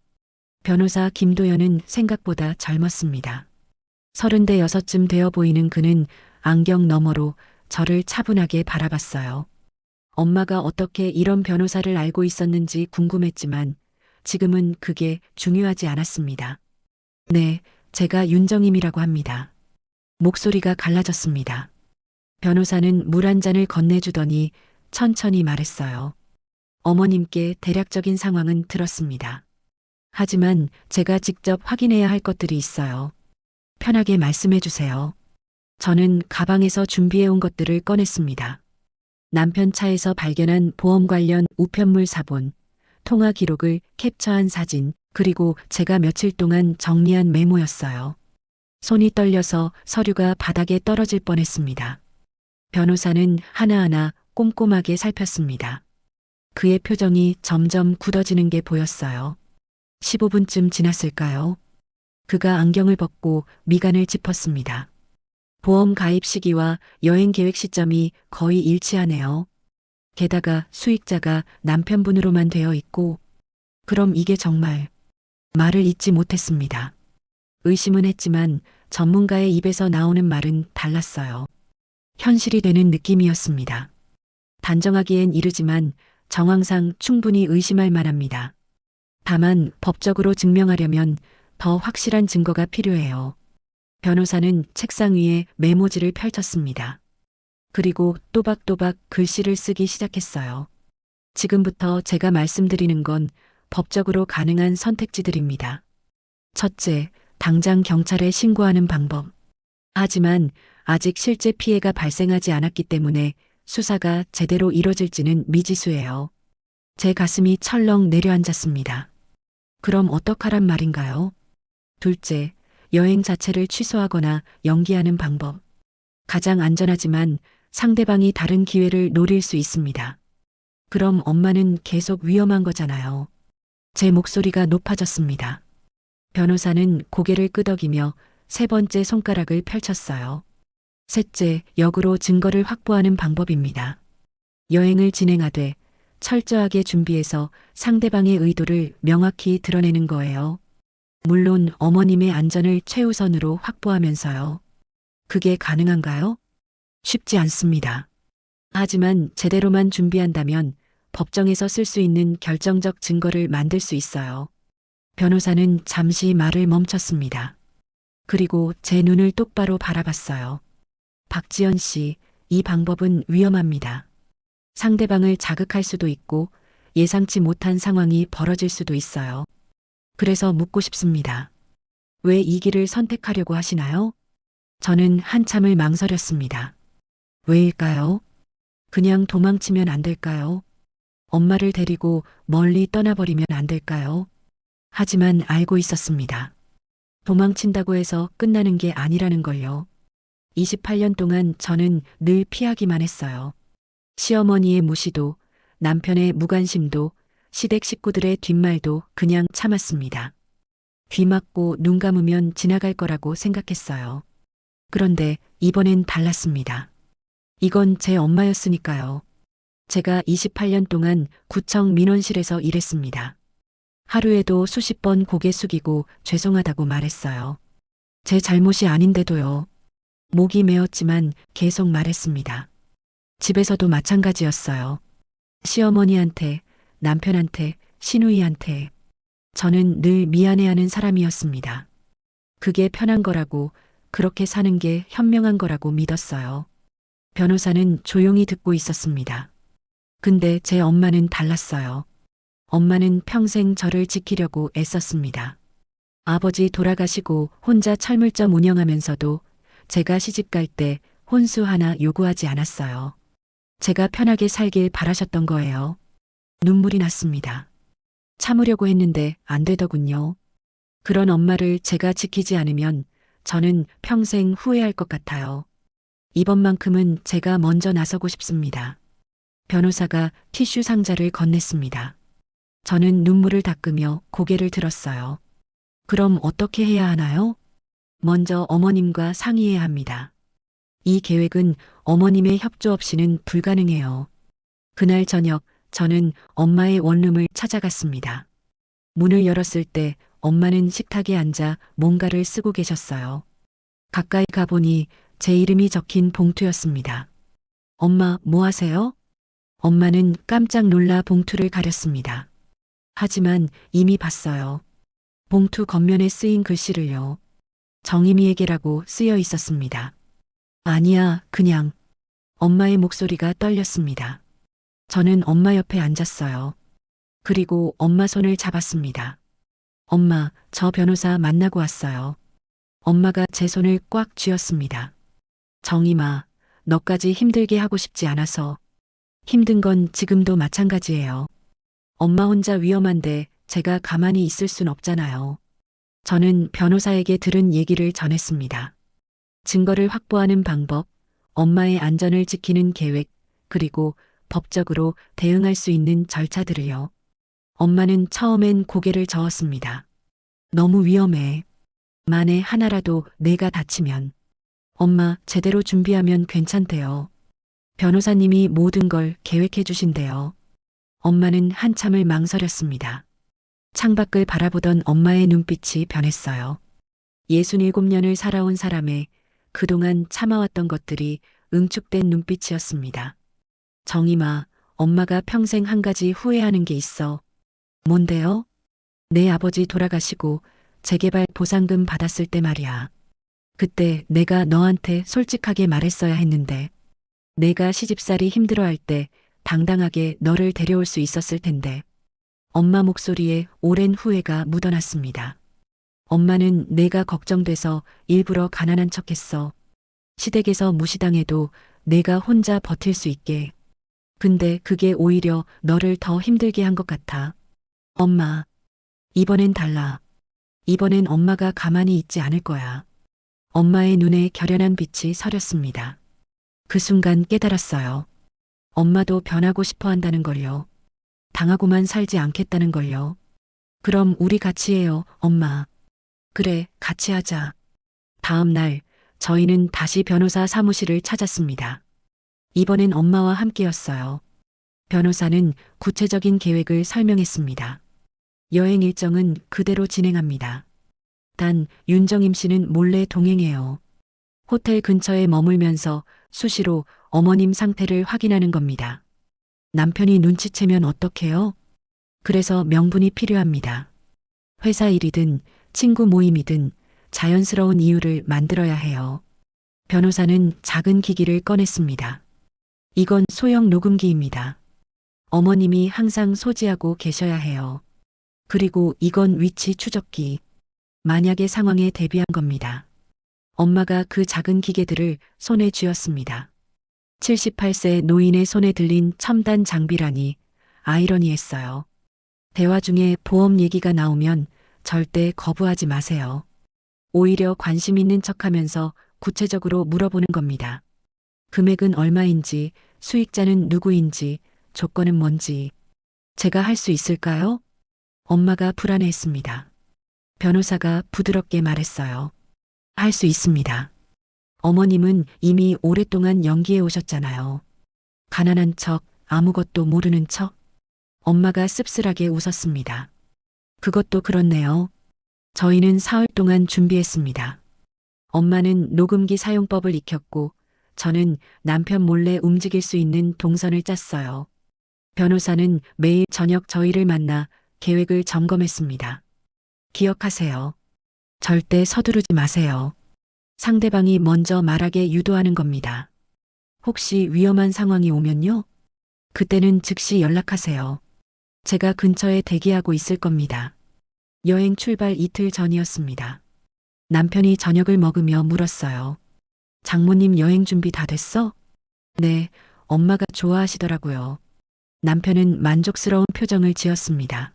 변호사 김도연은 생각보다 젊었습니다. 36쯤 되어 보이는 그는 안경 너머로 저를 차분하게 바라봤어요. 엄마가 어떻게 이런 변호사를 알고 있었는지 궁금했지만 지금은 그게 중요하지 않았습니다. 네, 제가 윤정임이라고 합니다. 목소리가 갈라졌습니다. 변호사는 물 한 잔을 건네주더니 천천히 말했어요. 어머님께 대략적인 상황은 들었습니다. 하지만 제가 직접 확인해야 할 것들이 있어요. 편하게 말씀해 주세요. 저는 가방에서 준비해온 것들을 꺼냈습니다. 남편 차에서 발견한 보험 관련 우편물 사본, 통화 기록을 캡처한 사진, 그리고 제가 며칠 동안 정리한 메모였어요. 손이 떨려서 서류가 바닥에 떨어질 뻔했습니다. 변호사는 하나하나 꼼꼼하게 살폈습니다. 그의 표정이 점점 굳어지는 게 보였어요. 15분쯤 지났을까요? 그가 안경을 벗고 미간을 짚었습니다. 보험 가입 시기와 여행 계획 시점이 거의 일치하네요. 게다가 수익자가 남편분으로만 되어 있고, 그럼 이게 정말 말을 잇지 못했습니다. 의심은 했지만 전문가의 입에서 나오는 말은 달랐어요. 현실이 되는 느낌이었습니다. 단정하기엔 이르지만 정황상 충분히 의심할 만합니다. 다만 법적으로 증명하려면 더 확실한 증거가 필요해요. 변호사는 책상 위에 메모지를 펼쳤습니다. 그리고 또박또박 글씨를 쓰기 시작했어요. 지금부터 제가 말씀드리는 건 법적으로 가능한 선택지들입니다. 첫째, 당장 경찰에 신고하는 방법. 하지만 아직 실제 피해가 발생하지 않았기 때문에 수사가 제대로 이뤄질지는 미지수예요. 제 가슴이 철렁 내려앉았습니다. 그럼 어떡하란 말인가요? 둘째, 여행 자체를 취소하거나 연기하는 방법. 가장 안전하지만 상대방이 다른 기회를 노릴 수 있습니다. 그럼 엄마는 계속 위험한 거잖아요. 제 목소리가 높아졌습니다. 변호사는 고개를 끄덕이며 세 번째 손가락을 펼쳤어요. 셋째, 역으로 증거를 확보하는 방법입니다. 여행을 진행하되 철저하게 준비해서 상대방의 의도를 명확히 드러내는 거예요. 물론 어머님의 안전을 최우선으로 확보하면서요. 그게 가능한가요? 쉽지 않습니다. 하지만 제대로만 준비한다면 법정에서 쓸 수 있는 결정적 증거를 만들 수 있어요. 변호사는 잠시 말을 멈췄습니다. 그리고 제 눈을 똑바로 바라봤어요. 박지연 씨, 이 방법은 위험합니다. 상대방을 자극할 수도 있고 예상치 못한 상황이 벌어질 수도 있어요. 그래서 묻고 싶습니다. 왜 이 길을 선택하려고 하시나요? 저는 한참을 망설였습니다. 왜일까요? 그냥 도망치면 안 될까요? 엄마를 데리고 멀리 떠나버리면 안 될까요? 하지만 알고 있었습니다. 도망친다고 해서 끝나는 게 아니라는 걸요. 28년 동안 저는 늘 피하기만 했어요. 시어머니의 무시도, 남편의 무관심도, 시댁 식구들의 뒷말도 그냥 참았습니다. 귀 막고 눈 감으면 지나갈 거라고 생각했어요. 그런데 이번엔 달랐습니다. 이건 제 엄마였으니까요. 제가 28년 동안 구청 민원실에서 일했습니다. 하루에도 수십 번 고개 숙이고 죄송하다고 말했어요. 제 잘못이 아닌데도요. 목이 메었지만 계속 말했습니다. 집에서도 마찬가지였어요. 시어머니한테, 남편한테, 시누이한테. 저는 늘 미안해하는 사람이었습니다. 그게 편한 거라고, 그렇게 사는 게 현명한 거라고 믿었어요. 변호사는 조용히 듣고 있었습니다. 근데 제 엄마는 달랐어요. 엄마는 평생 저를 지키려고 애썼습니다. 아버지 돌아가시고 혼자 철물점 운영하면서도 제가 시집갈 때 혼수 하나 요구하지 않았어요. 제가 편하게 살길 바라셨던 거예요. 눈물이 났습니다. 참으려고 했는데 안 되더군요. 그런 엄마를 제가 지키지 않으면 저는 평생 후회할 것 같아요. 이번만큼은 제가 먼저 나서고 싶습니다. 변호사가 티슈 상자를 건넸습니다. 저는 눈물을 닦으며 고개를 들었어요. 그럼 어떻게 해야 하나요? 먼저 어머님과 상의해야 합니다. 이 계획은 어머님의 협조 없이는 불가능해요. 그날 저녁 저는 엄마의 원룸을 찾아갔습니다. 문을 열었을 때 엄마는 식탁에 앉아 뭔가를 쓰고 계셨어요. 가까이 가보니 제 이름이 적힌 봉투였습니다. 엄마, 뭐 하세요? 엄마는 깜짝 놀라 봉투를 가렸습니다. 하지만 이미 봤어요. 봉투 겉면에 쓰인 글씨를요. 정희미에게라고 쓰여 있었습니다. 아니야, 그냥. 엄마의 목소리가 떨렸습니다. 저는 엄마 옆에 앉았어요. 그리고 엄마 손을 잡았습니다. 엄마, 저 변호사 만나고 왔어요. 엄마가 제 손을 꽉 쥐었습니다. 정희마, 너까지 힘들게 하고 싶지 않아서. 힘든 건 지금도 마찬가지예요. 엄마 혼자 위험한데 제가 가만히 있을 순 없잖아요. 저는 변호사에게 들은 얘기를 전했습니다. 증거를 확보하는 방법, 엄마의 안전을 지키는 계획, 그리고 법적으로 대응할 수 있는 절차들을요. 엄마는 처음엔 고개를 저었습니다. 너무 위험해. 만에 하나라도 내가 다치면. 엄마, 제대로 준비하면 괜찮대요. 변호사님이 모든 걸 계획해 주신대요. 엄마는 한참을 망설였습니다. 창밖을 바라보던 엄마의 눈빛이 변했어요. 67년을 살아온 사람의 그동안 참아왔던 것들이 응축된 눈빛이었습니다. 정희마, 엄마가 평생 한 가지 후회하는 게 있어. 뭔데요? 내 아버지 돌아가시고 재개발 보상금 받았을 때 말이야. 그때 내가 너한테 솔직하게 말했어야 했는데, 내가 시집살이 힘들어할 때 당당하게 너를 데려올 수 있었을 텐데. 엄마 목소리에 오랜 후회가 묻어났습니다. 엄마는 내가 걱정돼서 일부러 가난한 척했어. 시댁에서 무시당해도 내가 혼자 버틸 수 있게. 근데 그게 오히려 너를 더 힘들게 한 것 같아. 엄마, 이번엔 달라. 이번엔 엄마가 가만히 있지 않을 거야. 엄마의 눈에 결연한 빛이 서렸습니다. 그 순간 깨달았어요. 엄마도 변하고 싶어 한다는 걸요. 당하고만 살지 않겠다는 걸요. 그럼 우리 같이 해요, 엄마. 그래, 같이 하자. 다음 날, 저희는 다시 변호사 사무실을 찾았습니다. 이번엔 엄마와 함께였어요. 변호사는 구체적인 계획을 설명했습니다. 여행 일정은 그대로 진행합니다. 단, 윤정임 씨는 몰래 동행해요. 호텔 근처에 머물면서 수시로 어머님 상태를 확인하는 겁니다. 남편이 눈치채면 어떡해요? 그래서 명분이 필요합니다. 회사 일이든 친구 모임이든 자연스러운 이유를 만들어야 해요. 변호사는 작은 기기를 꺼냈습니다. 이건 소형 녹음기입니다. 어머님이 항상 소지하고 계셔야 해요. 그리고 이건 위치 추적기. 만약의 상황에 대비한 겁니다. 엄마가 그 작은 기계들을 손에 쥐었습니다. 78세 노인의 손에 들린 첨단 장비라니 아이러니했어요. 대화 중에 보험 얘기가 나오면 절대 거부하지 마세요. 오히려 관심 있는 척하면서 구체적으로 물어보는 겁니다. 금액은 얼마인지, 수익자는 누구인지, 조건은 뭔지. 제가 할 수 있을까요? 엄마가 불안해했습니다. 변호사가 부드럽게 말했어요. 할 수 있습니다. 어머님은 이미 오랫동안 연기해 오셨잖아요. 가난한 척, 아무것도 모르는 척. 엄마가 씁쓸하게 웃었습니다. 그것도 그렇네요. 저희는 사흘 동안 준비했습니다. 엄마는 녹음기 사용법을 익혔고 저는 남편 몰래 움직일 수 있는 동선을 짰어요. 변호사는 매일 저녁 저희를 만나 계획을 점검했습니다. 기억하세요. 절대 서두르지 마세요. 상대방이 먼저 말하게 유도하는 겁니다. 혹시 위험한 상황이 오면요? 그때는 즉시 연락하세요. 제가 근처에 대기하고 있을 겁니다. 여행 출발 이틀 전이었습니다. 남편이 저녁을 먹으며 물었어요. 장모님 여행 준비 다 됐어? 네, 엄마가 좋아하시더라고요. 남편은 만족스러운 표정을 지었습니다.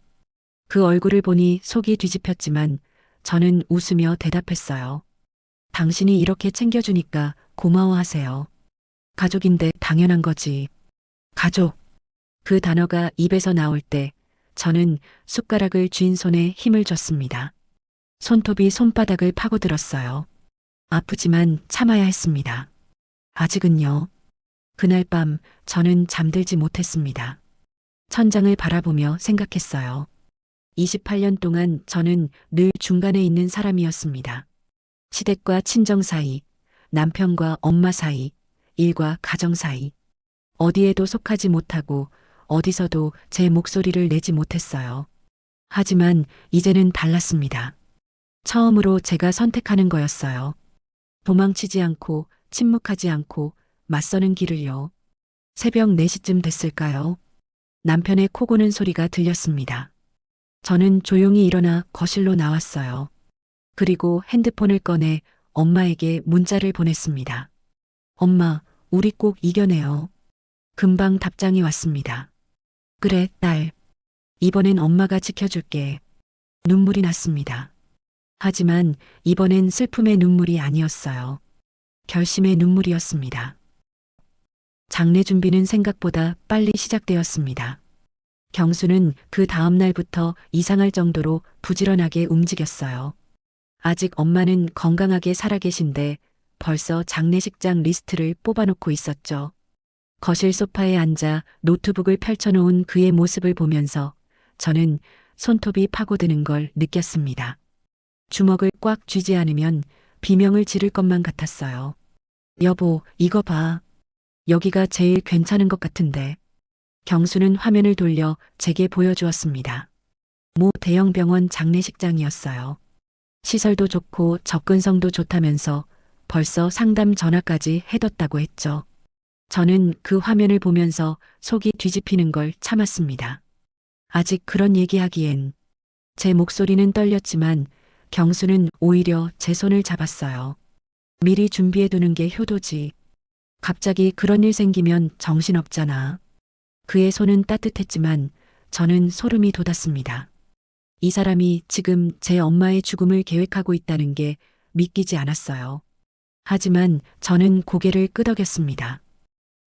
그 얼굴을 보니 속이 뒤집혔지만 저는 웃으며 대답했어요. 당신이 이렇게 챙겨주니까 고마워하세요. 가족인데 당연한 거지. 가족. 그 단어가 입에서 나올 때 저는 숟가락을 쥔 손에 힘을 줬습니다. 손톱이 손바닥을 파고들었어요. 아프지만 참아야 했습니다. 아직은요. 그날 밤 저는 잠들지 못했습니다. 천장을 바라보며 생각했어요. 28년 동안 저는 늘 중간에 있는 사람이었습니다. 시댁과 친정 사이, 남편과 엄마 사이, 일과 가정 사이. 어디에도 속하지 못하고 어디서도 제 목소리를 내지 못했어요. 하지만 이제는 달랐습니다. 처음으로 제가 선택하는 거였어요. 도망치지 않고 침묵하지 않고 맞서는 길을요. 새벽 4시쯤 됐을까요? 남편의 코 고는 소리가 들렸습니다. 저는 조용히 일어나 거실로 나왔어요. 그리고 핸드폰을 꺼내 엄마에게 문자를 보냈습니다. 엄마, 우리 꼭 이겨내요. 금방 답장이 왔습니다. 그래, 딸. 이번엔 엄마가 지켜줄게. 눈물이 났습니다. 하지만 이번엔 슬픔의 눈물이 아니었어요. 결심의 눈물이었습니다. 장례 준비는 생각보다 빨리 시작되었습니다. 경수는 그 다음 날부터 이상할 정도로 부지런하게 움직였어요. 아직 엄마는 건강하게 살아계신데 벌써 장례식장 리스트를 뽑아놓고 있었죠. 거실 소파에 앉아 노트북을 펼쳐놓은 그의 모습을 보면서 저는 손톱이 파고드는 걸 느꼈습니다. 주먹을 꽉 쥐지 않으면 비명을 지를 것만 같았어요. 여보, 이거 봐. 여기가 제일 괜찮은 것 같은데. 경수는 화면을 돌려 제게 보여주었습니다. 모 대형 병원 장례식장이었어요. 시설도 좋고 접근성도 좋다면서 벌써 상담 전화까지 해뒀다고 했죠. 저는 그 화면을 보면서 속이 뒤집히는 걸 참았습니다. 아직 그런 얘기하기엔 제 목소리는 떨렸지만 경수는 오히려 제 손을 잡았어요. 미리 준비해두는 게 효도지. 갑자기 그런 일 생기면 정신없잖아. 그의 손은 따뜻했지만 저는 소름이 돋았습니다. 이 사람이 지금 제 엄마의 죽음을 계획하고 있다는 게 믿기지 않았어요. 하지만 저는 고개를 끄덕였습니다.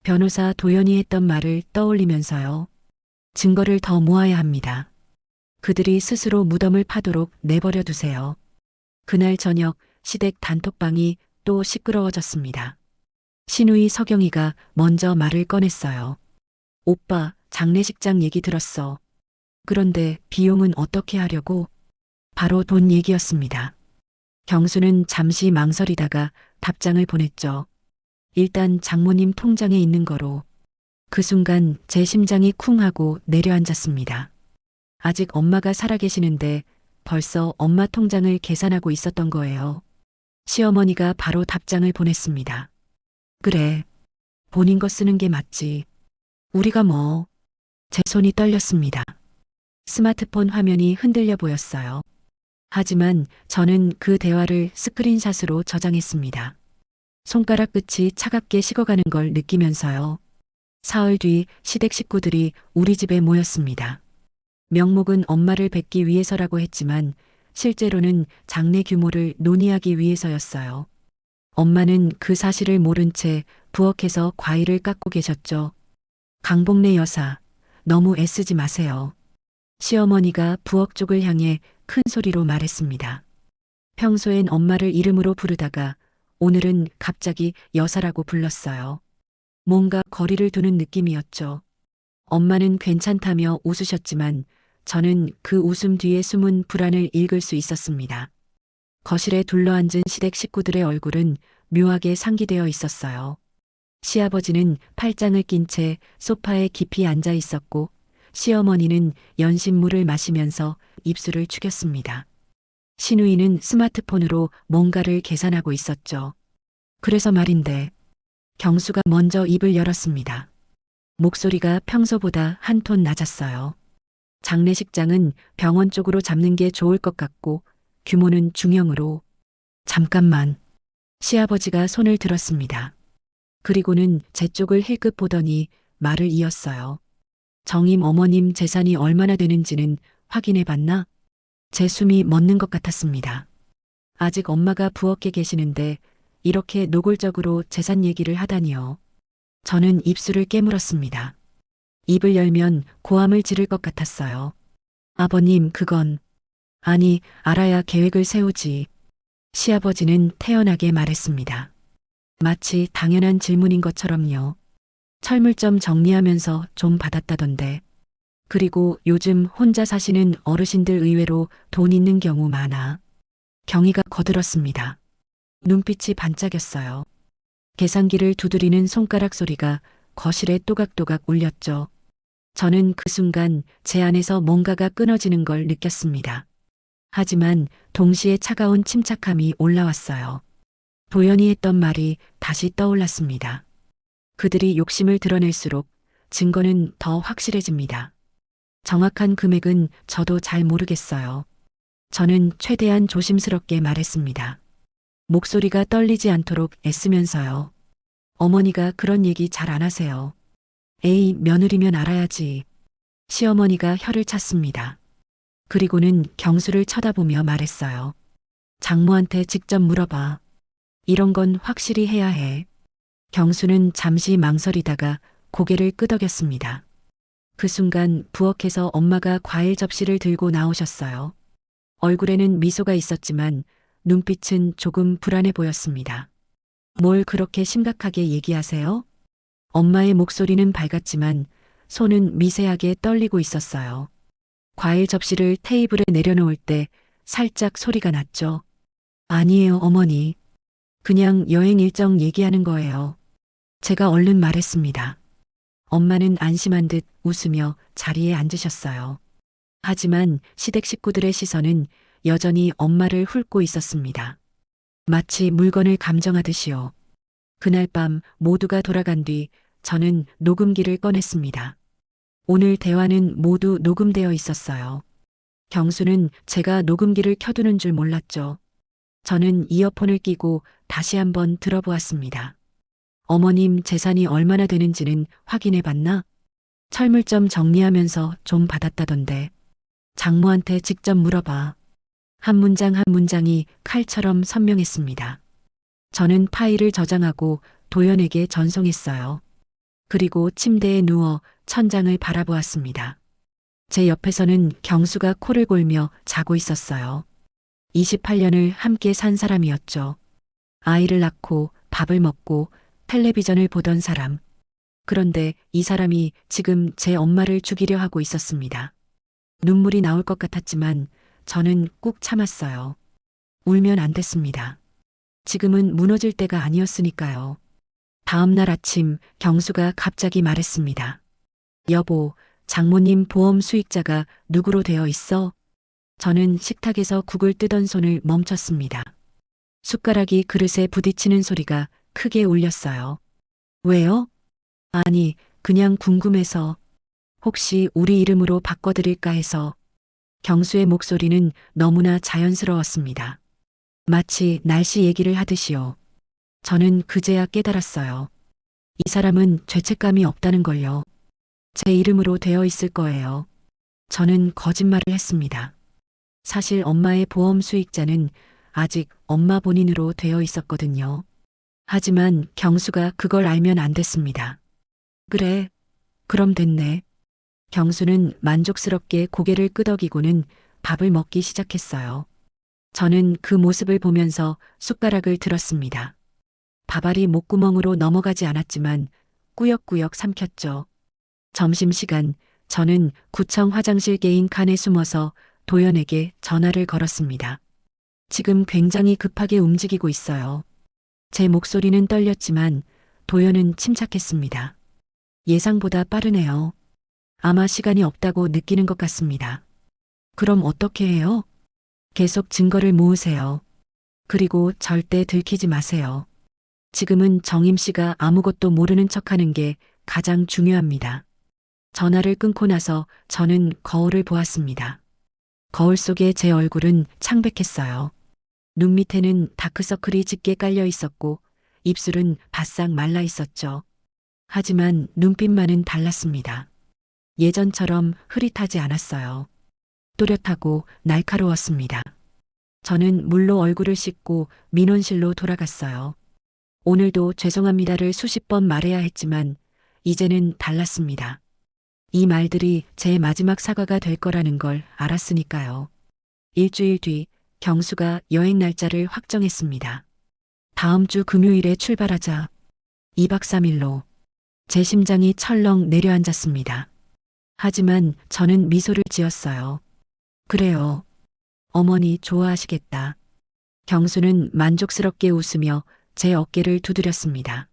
변호사 도연이 했던 말을 떠올리면서요. 증거를 더 모아야 합니다. 그들이 스스로 무덤을 파도록 내버려 두세요. 그날 저녁 시댁 단톡방이 또 시끄러워졌습니다. 시누이 서경이가 먼저 말을 꺼냈어요. 오빠, 장례식장 얘기 들었어. 그런데 비용은 어떻게 하려고? 바로 돈 얘기였습니다. 경수는 잠시 망설이다가 답장을 보냈죠. 일단 장모님 통장에 있는 거로. 그 순간 제 심장이 쿵 하고 내려앉았습니다. 아직 엄마가 살아계시는데 벌써 엄마 통장을 계산하고 있었던 거예요. 시어머니가 바로 답장을 보냈습니다. 그래, 본인 거 쓰는 게 맞지. 우리가 뭐. 제 손이 떨렸습니다. 스마트폰 화면이 흔들려 보였어요. 하지만 저는 그 대화를 스크린샷으로 저장했습니다. 손가락 끝이 차갑게 식어가는 걸 느끼면서요. 사흘 뒤 시댁 식구들이 우리 집에 모였습니다. 명목은 엄마를 뵙기 위해서라고 했지만 실제로는 장례 규모를 논의하기 위해서였어요. 엄마는 그 사실을 모른 채 부엌에서 과일을 깎고 계셨죠. 강복래 여사, 너무 애쓰지 마세요. 시어머니가 부엌 쪽을 향해 큰 소리로 말했습니다. 평소엔 엄마를 이름으로 부르다가 오늘은 갑자기 여사라고 불렀어요. 뭔가 거리를 두는 느낌이었죠. 엄마는 괜찮다며 웃으셨지만 저는 그 웃음 뒤에 숨은 불안을 읽을 수 있었습니다. 거실에 둘러앉은 시댁 식구들의 얼굴은 묘하게 상기되어 있었어요. 시아버지는 팔짱을 낀 채 소파에 깊이 앉아 있었고 시어머니는 연신물을 마시면서 입술을 축였습니다. 시누이는 스마트폰으로 뭔가를 계산하고 있었죠. 그래서 말인데 경수가 먼저 입을 열었습니다. 목소리가 평소보다 한 톤 낮았어요. 장례식장은 병원 쪽으로 잡는 게 좋을 것 같고 규모는 중형으로. 잠깐만. 시아버지가 손을 들었습니다. 그리고는 제 쪽을 힐끗 보더니 말을 이었어요. 정임 어머님 재산이 얼마나 되는지는 확인해 봤나? 제 숨이 멎는 것 같았습니다. 아직 엄마가 부엌에 계시는데 이렇게 노골적으로 재산 얘기를 하다니요. 저는 입술을 깨물었습니다. 입을 열면 고함을 지를 것 같았어요. 아버님, 그건. 아니, 알아야 계획을 세우지. 시아버지는 태연하게 말했습니다. 마치 당연한 질문인 것처럼요. 철물점 정리하면서 좀 받았다던데. 그리고 요즘 혼자 사시는 어르신들 의외로 돈 있는 경우 많아. 경희가 거들었습니다. 눈빛이 반짝였어요. 계산기를 두드리는 손가락 소리가 거실에 또각또각 울렸죠. 저는 그 순간 제 안에서 뭔가가 끊어지는 걸 느꼈습니다. 하지만 동시에 차가운 침착함이 올라왔어요. 도연이 했던 말이 다시 떠올랐습니다. 그들이 욕심을 드러낼수록 증거는 더 확실해집니다. 정확한 금액은 저도 잘 모르겠어요. 저는 최대한 조심스럽게 말했습니다. 목소리가 떨리지 않도록 애쓰면서요. 어머니가 그런 얘기 잘 안 하세요. 에이, 며느리면 알아야지. 시어머니가 혀를 찼습니다. 그리고는 경수를 쳐다보며 말했어요. 장모한테 직접 물어봐. 이런 건 확실히 해야 해. 경수는 잠시 망설이다가 고개를 끄덕였습니다. 그 순간 부엌에서 엄마가 과일 접시를 들고 나오셨어요. 얼굴에는 미소가 있었지만 눈빛은 조금 불안해 보였습니다. 뭘 그렇게 심각하게 얘기하세요? 엄마의 목소리는 밝았지만 손은 미세하게 떨리고 있었어요. 과일 접시를 테이블에 내려놓을 때 살짝 소리가 났죠. 아니에요, 어머니. 그냥 여행 일정 얘기하는 거예요. 제가 얼른 말했습니다. 엄마는 안심한 듯 웃으며 자리에 앉으셨어요. 하지만 시댁 식구들의 시선은 여전히 엄마를 훑고 있었습니다. 마치 물건을 감정하듯이요. 그날 밤 모두가 돌아간 뒤 저는 녹음기를 꺼냈습니다. 오늘 대화는 모두 녹음되어 있었어요. 경수는 제가 녹음기를 켜두는 줄 몰랐죠. 저는 이어폰을 끼고 다시 한번 들어보았습니다. 어머님 재산이 얼마나 되는지는 확인해 봤나? 철물점 정리하면서 좀 받았다던데. 장모한테 직접 물어봐. 한 문장 한 문장이 칼처럼 선명했습니다. 저는 파일을 저장하고 도연에게 전송했어요. 그리고 침대에 누워 천장을 바라보았습니다. 제 옆에서는 경수가 코를 골며 자고 있었어요. 28년을 함께 산 사람이었죠. 아이를 낳고 밥을 먹고 텔레비전을 보던 사람. 그런데 이 사람이 지금 제 엄마를 죽이려 하고 있었습니다. 눈물이 나올 것 같았지만 저는 꾹 참았어요. 울면 안 됐습니다. 지금은 무너질 때가 아니었으니까요. 다음 날 아침 경수가 갑자기 말했습니다. 여보, 장모님 보험 수익자가 누구로 되어 있어? 저는 식탁에서 국을 뜨던 손을 멈췄습니다. 숟가락이 그릇에 부딪히는 소리가 크게 울렸어요. 왜요? 아니, 그냥 궁금해서. 혹시 우리 이름으로 바꿔드릴까 해서. 경수의 목소리는 너무나 자연스러웠습니다. 마치 날씨 얘기를 하듯이요. 저는 그제야 깨달았어요. 이 사람은 죄책감이 없다는 걸요. 제 이름으로 되어 있을 거예요. 저는 거짓말을 했습니다. 사실 엄마의 보험 수익자는 아직 엄마 본인으로 되어 있었거든요. 하지만 경수가 그걸 알면 안 됐습니다. 그래, 그럼 됐네. 경수는 만족스럽게 고개를 끄덕이고는 밥을 먹기 시작했어요. 저는 그 모습을 보면서 숟가락을 들었습니다. 밥알이 목구멍으로 넘어가지 않았지만 꾸역꾸역 삼켰죠. 점심시간 저는 구청 화장실 개인 칸에 숨어서 도연에게 전화를 걸었습니다. 지금 굉장히 급하게 움직이고 있어요. 제 목소리는 떨렸지만 도연은 침착했습니다. 예상보다 빠르네요. 아마 시간이 없다고 느끼는 것 같습니다. 그럼 어떻게 해요? 계속 증거를 모으세요. 그리고 절대 들키지 마세요. 지금은 정임 씨가 아무것도 모르는 척하는 게 가장 중요합니다. 전화를 끊고 나서 저는 거울을 보았습니다. 거울 속의 제 얼굴은 창백했어요. 눈 밑에는 다크서클이 짙게 깔려 있었고 입술은 바싹 말라 있었죠. 하지만 눈빛만은 달랐습니다. 예전처럼 흐릿하지 않았어요. 또렷하고 날카로웠습니다. 저는 물로 얼굴을 씻고 민원실로 돌아갔어요. 오늘도 죄송합니다를 수십 번 말해야 했지만 이제는 달랐습니다. 이 말들이 제 마지막 사과가 될 거라는 걸 알았으니까요. 일주일 뒤 경수가 여행 날짜를 확정했습니다. 다음 주 금요일에 출발하자. 2박 3일로. 제 심장이 철렁 내려앉았습니다. 하지만 저는 미소를 지었어요. 그래요. 어머니 좋아하시겠다. 경수는 만족스럽게 웃으며 제 어깨를 두드렸습니다.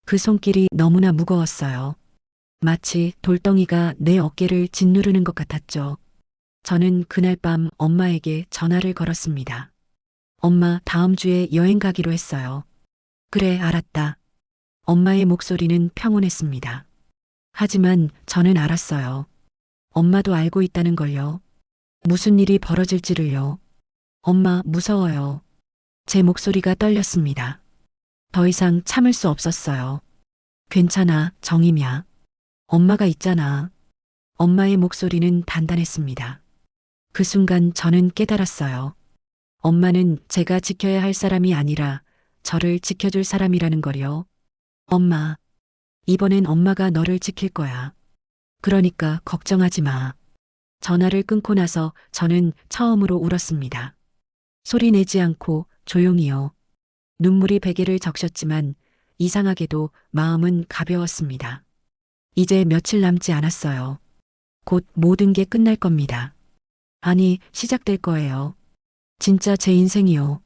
그 손길이 너무나 무거웠어요. 마치 돌덩이가 내 어깨를 짓누르는 것 같았죠. 저는 그날 밤 엄마에게 전화를 걸었습니다. 엄마, 다음 주에 여행 가기로 했어요. 그래, 알았다. 엄마의 목소리는 평온했습니다. 하지만 저는 알았어요. 엄마도 알고 있다는 걸요. 무슨 일이 벌어질지를요. 엄마, 무서워요. 제 목소리가 떨렸습니다. 더 이상 참을 수 없었어요. 괜찮아, 정임이야. 엄마가 있잖아. 엄마의 목소리는 단단했습니다. 그 순간 저는 깨달았어요. 엄마는 제가 지켜야 할 사람이 아니라 저를 지켜줄 사람이라는 걸요. 엄마, 이번엔 엄마가 너를 지킬 거야. 그러니까 걱정하지 마. 전화를 끊고 나서 저는 처음으로 울었습니다. 소리 내지 않고 조용히요. 눈물이 베개를 적셨지만 이상하게도 마음은 가벼웠습니다. 이제 며칠 남지 않았어요. 곧 모든 게 끝날 겁니다. 아니, 시작될 거예요. 진짜 제 인생이요.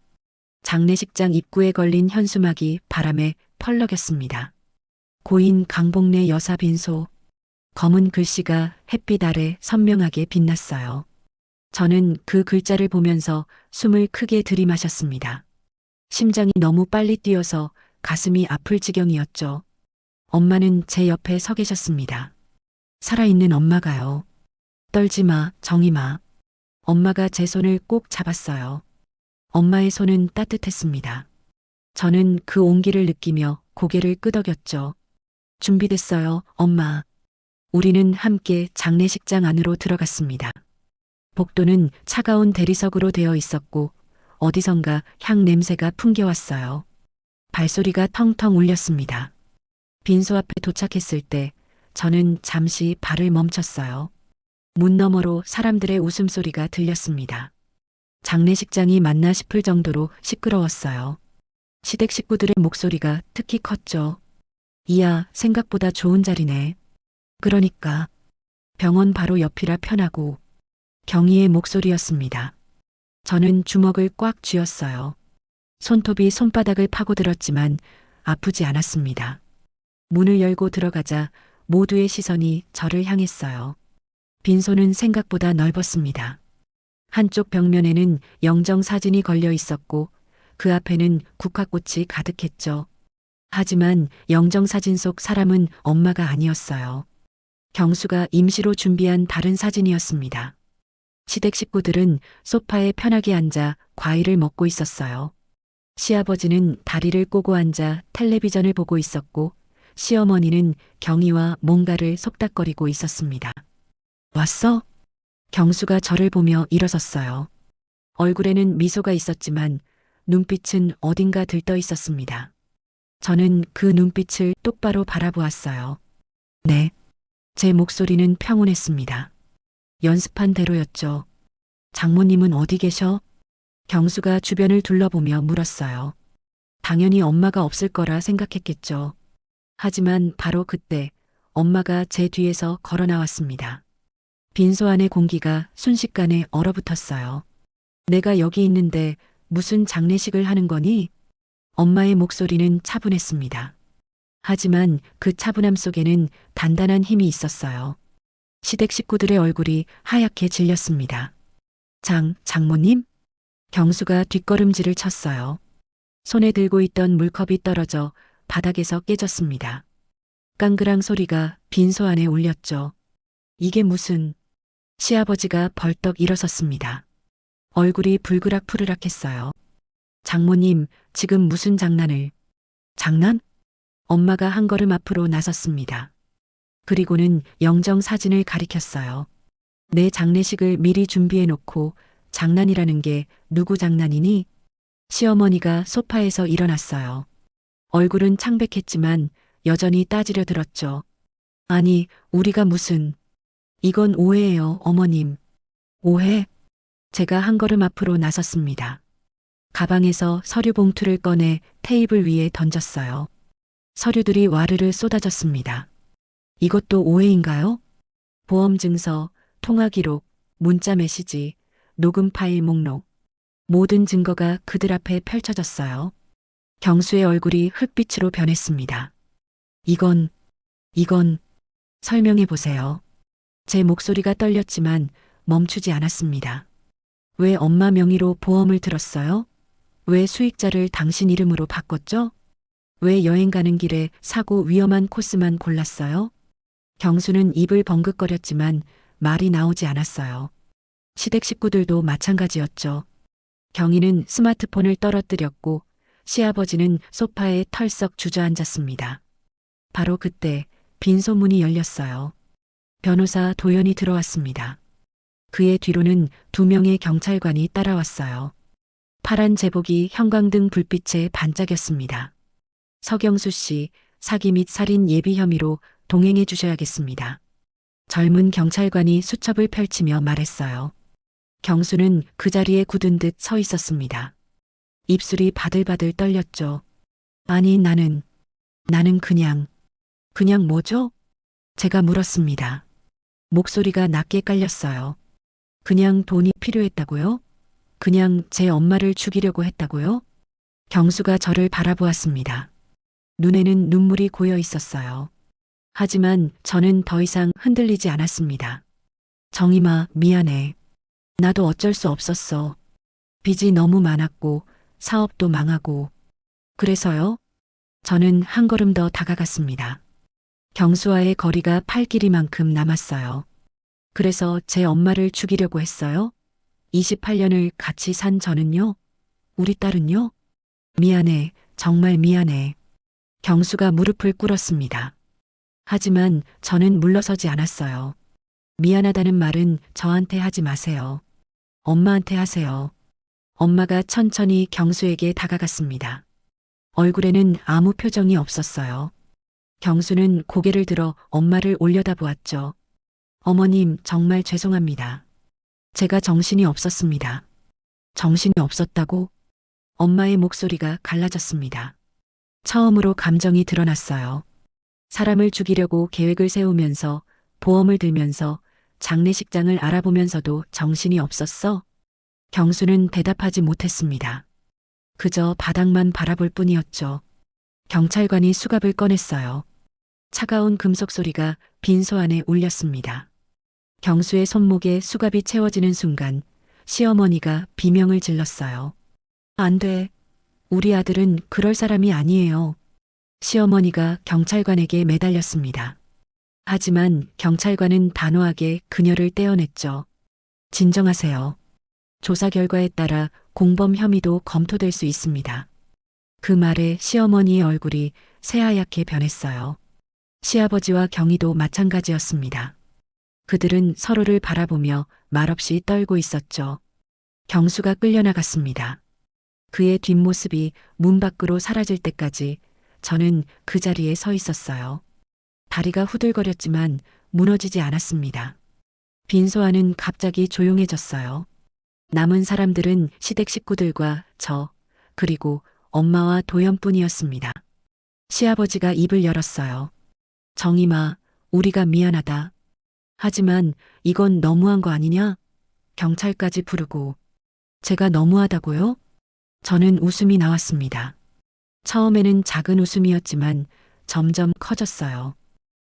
장례식장 입구에 걸린 현수막이 바람에 펄럭였습니다. 고인 강복래 여사 빈소. 검은 글씨가 햇빛 아래 선명하게 빛났어요. 저는 그 글자를 보면서 숨을 크게 들이마셨습니다. 심장이 너무 빨리 뛰어서 가슴이 아플 지경이었죠. 엄마는 제 옆에 서 계셨습니다. 살아있는 엄마가요. 떨지 마, 정임아. 엄마가 제 손을 꼭 잡았어요. 엄마의 손은 따뜻했습니다. 저는 그 온기를 느끼며 고개를 끄덕였죠. 준비됐어요, 엄마. 우리는 함께 장례식장 안으로 들어갔습니다. 복도는 차가운 대리석으로 되어 있었고 어디선가 향 냄새가 풍겨왔어요. 발소리가 텅텅 울렸습니다. 빈소 앞에 도착했을 때 저는 잠시 발을 멈췄어요. 문 너머로 사람들의 웃음소리가 들렸습니다. 장례식장이 맞나 싶을 정도로 시끄러웠어요. 시댁 식구들의 목소리가 특히 컸죠. 이야, 생각보다 좋은 자리네. 그러니까 병원 바로 옆이라 편하고. 경희의 목소리였습니다. 저는 주먹을 꽉 쥐었어요. 손톱이 손바닥을 파고들었지만 아프지 않았습니다. 문을 열고 들어가자 모두의 시선이 저를 향했어요. 빈소는 생각보다 넓었습니다. 한쪽 벽면에는 영정 사진이 걸려 있었고 그 앞에는 국화꽃이 가득했죠. 하지만 영정 사진 속 사람은 엄마가 아니었어요. 경수가 임시로 준비한 다른 사진이었습니다. 시댁 식구들은 소파에 편하게 앉아 과일을 먹고 있었어요. 시아버지는 다리를 꼬고 앉아 텔레비전을 보고 있었고 시어머니는 경희와 뭔가를 속닥거리고 있었습니다. 왔어? 경수가 저를 보며 일어섰어요. 얼굴에는 미소가 있었지만 눈빛은 어딘가 들떠 있었습니다. 저는 그 눈빛을 똑바로 바라보았어요. 네. 제 목소리는 평온했습니다. 연습한 대로였죠. 장모님은 어디 계셔? 경수가 주변을 둘러보며 물었어요. 당연히 엄마가 없을 거라 생각했겠죠. 하지만 바로 그때 엄마가 제 뒤에서 걸어 나왔습니다. 빈소 안의 공기가 순식간에 얼어붙었어요. 내가 여기 있는데 무슨 장례식을 하는 거니? 엄마의 목소리는 차분했습니다. 하지만 그 차분함 속에는 단단한 힘이 있었어요. 시댁 식구들의 얼굴이 하얗게 질렸습니다. 장모님? 경수가 뒷걸음질을 쳤어요. 손에 들고 있던 물컵이 떨어져 바닥에서 깨졌습니다. 깡그랑 소리가 빈소 안에 울렸죠. 이게 무슨... 시아버지가 벌떡 일어섰습니다. 얼굴이 불그락푸르락 했어요. 장모님, 지금 무슨 장난을... 장난? 엄마가 한 걸음 앞으로 나섰습니다. 그리고는 영정 사진을 가리켰어요. 내 장례식을 미리 준비해 놓고 장난이라는 게 누구 장난이니? 시어머니가 소파에서 일어났어요. 얼굴은 창백했지만 여전히 따지려 들었죠. 아니, 우리가 무슨... 이건 오해예요, 어머님. 오해? 제가 한 걸음 앞으로 나섰습니다. 가방에서 서류 봉투를 꺼내 테이블 위에 던졌어요. 서류들이 와르르 쏟아졌습니다. 이것도 오해인가요? 보험 증서, 통화 기록, 문자 메시지, 녹음 파일 목록. 모든 증거가 그들 앞에 펼쳐졌어요. 경수의 얼굴이 흙빛으로 변했습니다. 이건 설명해 보세요. 제 목소리가 떨렸지만 멈추지 않았습니다. 왜 엄마 명의로 보험을 들었어요? 왜 수익자를 당신 이름으로 바꿨죠? 왜 여행 가는 길에 사고 위험한 코스만 골랐어요? 경수는 입을 벙긋거렸지만 말이 나오지 않았어요. 시댁 식구들도 마찬가지였죠. 경희는 스마트폰을 떨어뜨렸고 시아버지는 소파에 털썩 주저앉았습니다. 바로 그때 빈소문이 열렸어요. 변호사 도연이 들어왔습니다. 그의 뒤로는 2명의 경찰관이 따라왔어요. 파란 제복이 형광등 불빛에 반짝였습니다. 서경수 씨, 사기 및 살인 예비 혐의로 동행해 주셔야겠습니다. 젊은 경찰관이 수첩을 펼치며 말했어요. 경수는 그 자리에 굳은 듯 서 있었습니다. 입술이 바들바들 떨렸죠. 아니, 나는 그냥 뭐죠? 제가 물었습니다. 목소리가 낮게 깔렸어요. 그냥 돈이 필요했다고요? 그냥 제 엄마를 죽이려고 했다고요? 경수가 저를 바라보았습니다. 눈에는 눈물이 고여 있었어요. 하지만 저는 더 이상 흔들리지 않았습니다. 정임아, 미안해. 나도 어쩔 수 없었어. 빚이 너무 많았고 사업도 망하고. 그래서요? 저는 한 걸음 더 다가갔습니다. 경수와의 거리가 팔길이만큼 남았어요. 그래서 제 엄마를 죽이려고 했어요? 28년을 같이 산 저는요? 우리 딸은요? 미안해, 정말 미안해. 경수가 무릎을 꿇었습니다. 하지만 저는 물러서지 않았어요. 미안하다는 말은 저한테 하지 마세요. 엄마한테 하세요. 엄마가 천천히 경수에게 다가갔습니다. 얼굴에는 아무 표정이 없었어요. 경수는 고개를 들어 엄마를 올려다보았죠. 어머님, 정말 죄송합니다. 제가 정신이 없었습니다. 정신이 없었다고? 엄마의 목소리가 갈라졌습니다. 처음으로 감정이 드러났어요. 사람을 죽이려고 계획을 세우면서 보험을 들면서 장례식장을 알아보면서도 정신이 없었어? 경수는 대답하지 못했습니다. 그저 바닥만 바라볼 뿐이었죠. 경찰관이 수갑을 꺼냈어요. 차가운 금속 소리가 빈소 안에 울렸습니다. 경수의 손목에 수갑이 채워지는 순간 시어머니가 비명을 질렀어요. 안 돼. 우리 아들은 그럴 사람이 아니에요. 시어머니가 경찰관에게 매달렸습니다. 하지만 경찰관은 단호하게 그녀를 떼어냈죠. 진정하세요. 조사 결과에 따라 공범 혐의도 검토될 수 있습니다. 그 말에 시어머니의 얼굴이 새하얗게 변했어요. 시아버지와 경희도 마찬가지였습니다. 그들은 서로를 바라보며 말없이 떨고 있었죠. 경수가 끌려나갔습니다. 그의 뒷모습이 문 밖으로 사라질 때까지 저는 그 자리에 서 있었어요. 다리가 후들거렸지만 무너지지 않았습니다. 빈소 안은 갑자기 조용해졌어요. 남은 사람들은 시댁 식구들과 저, 그리고 엄마와 도연뿐이었습니다. 시아버지가 입을 열었어요. 정임아, 우리가 미안하다. 하지만 이건 너무한 거 아니냐? 경찰까지 부르고. 제가 너무하다고요? 저는 웃음이 나왔습니다. 처음에는 작은 웃음이었지만 점점 커졌어요.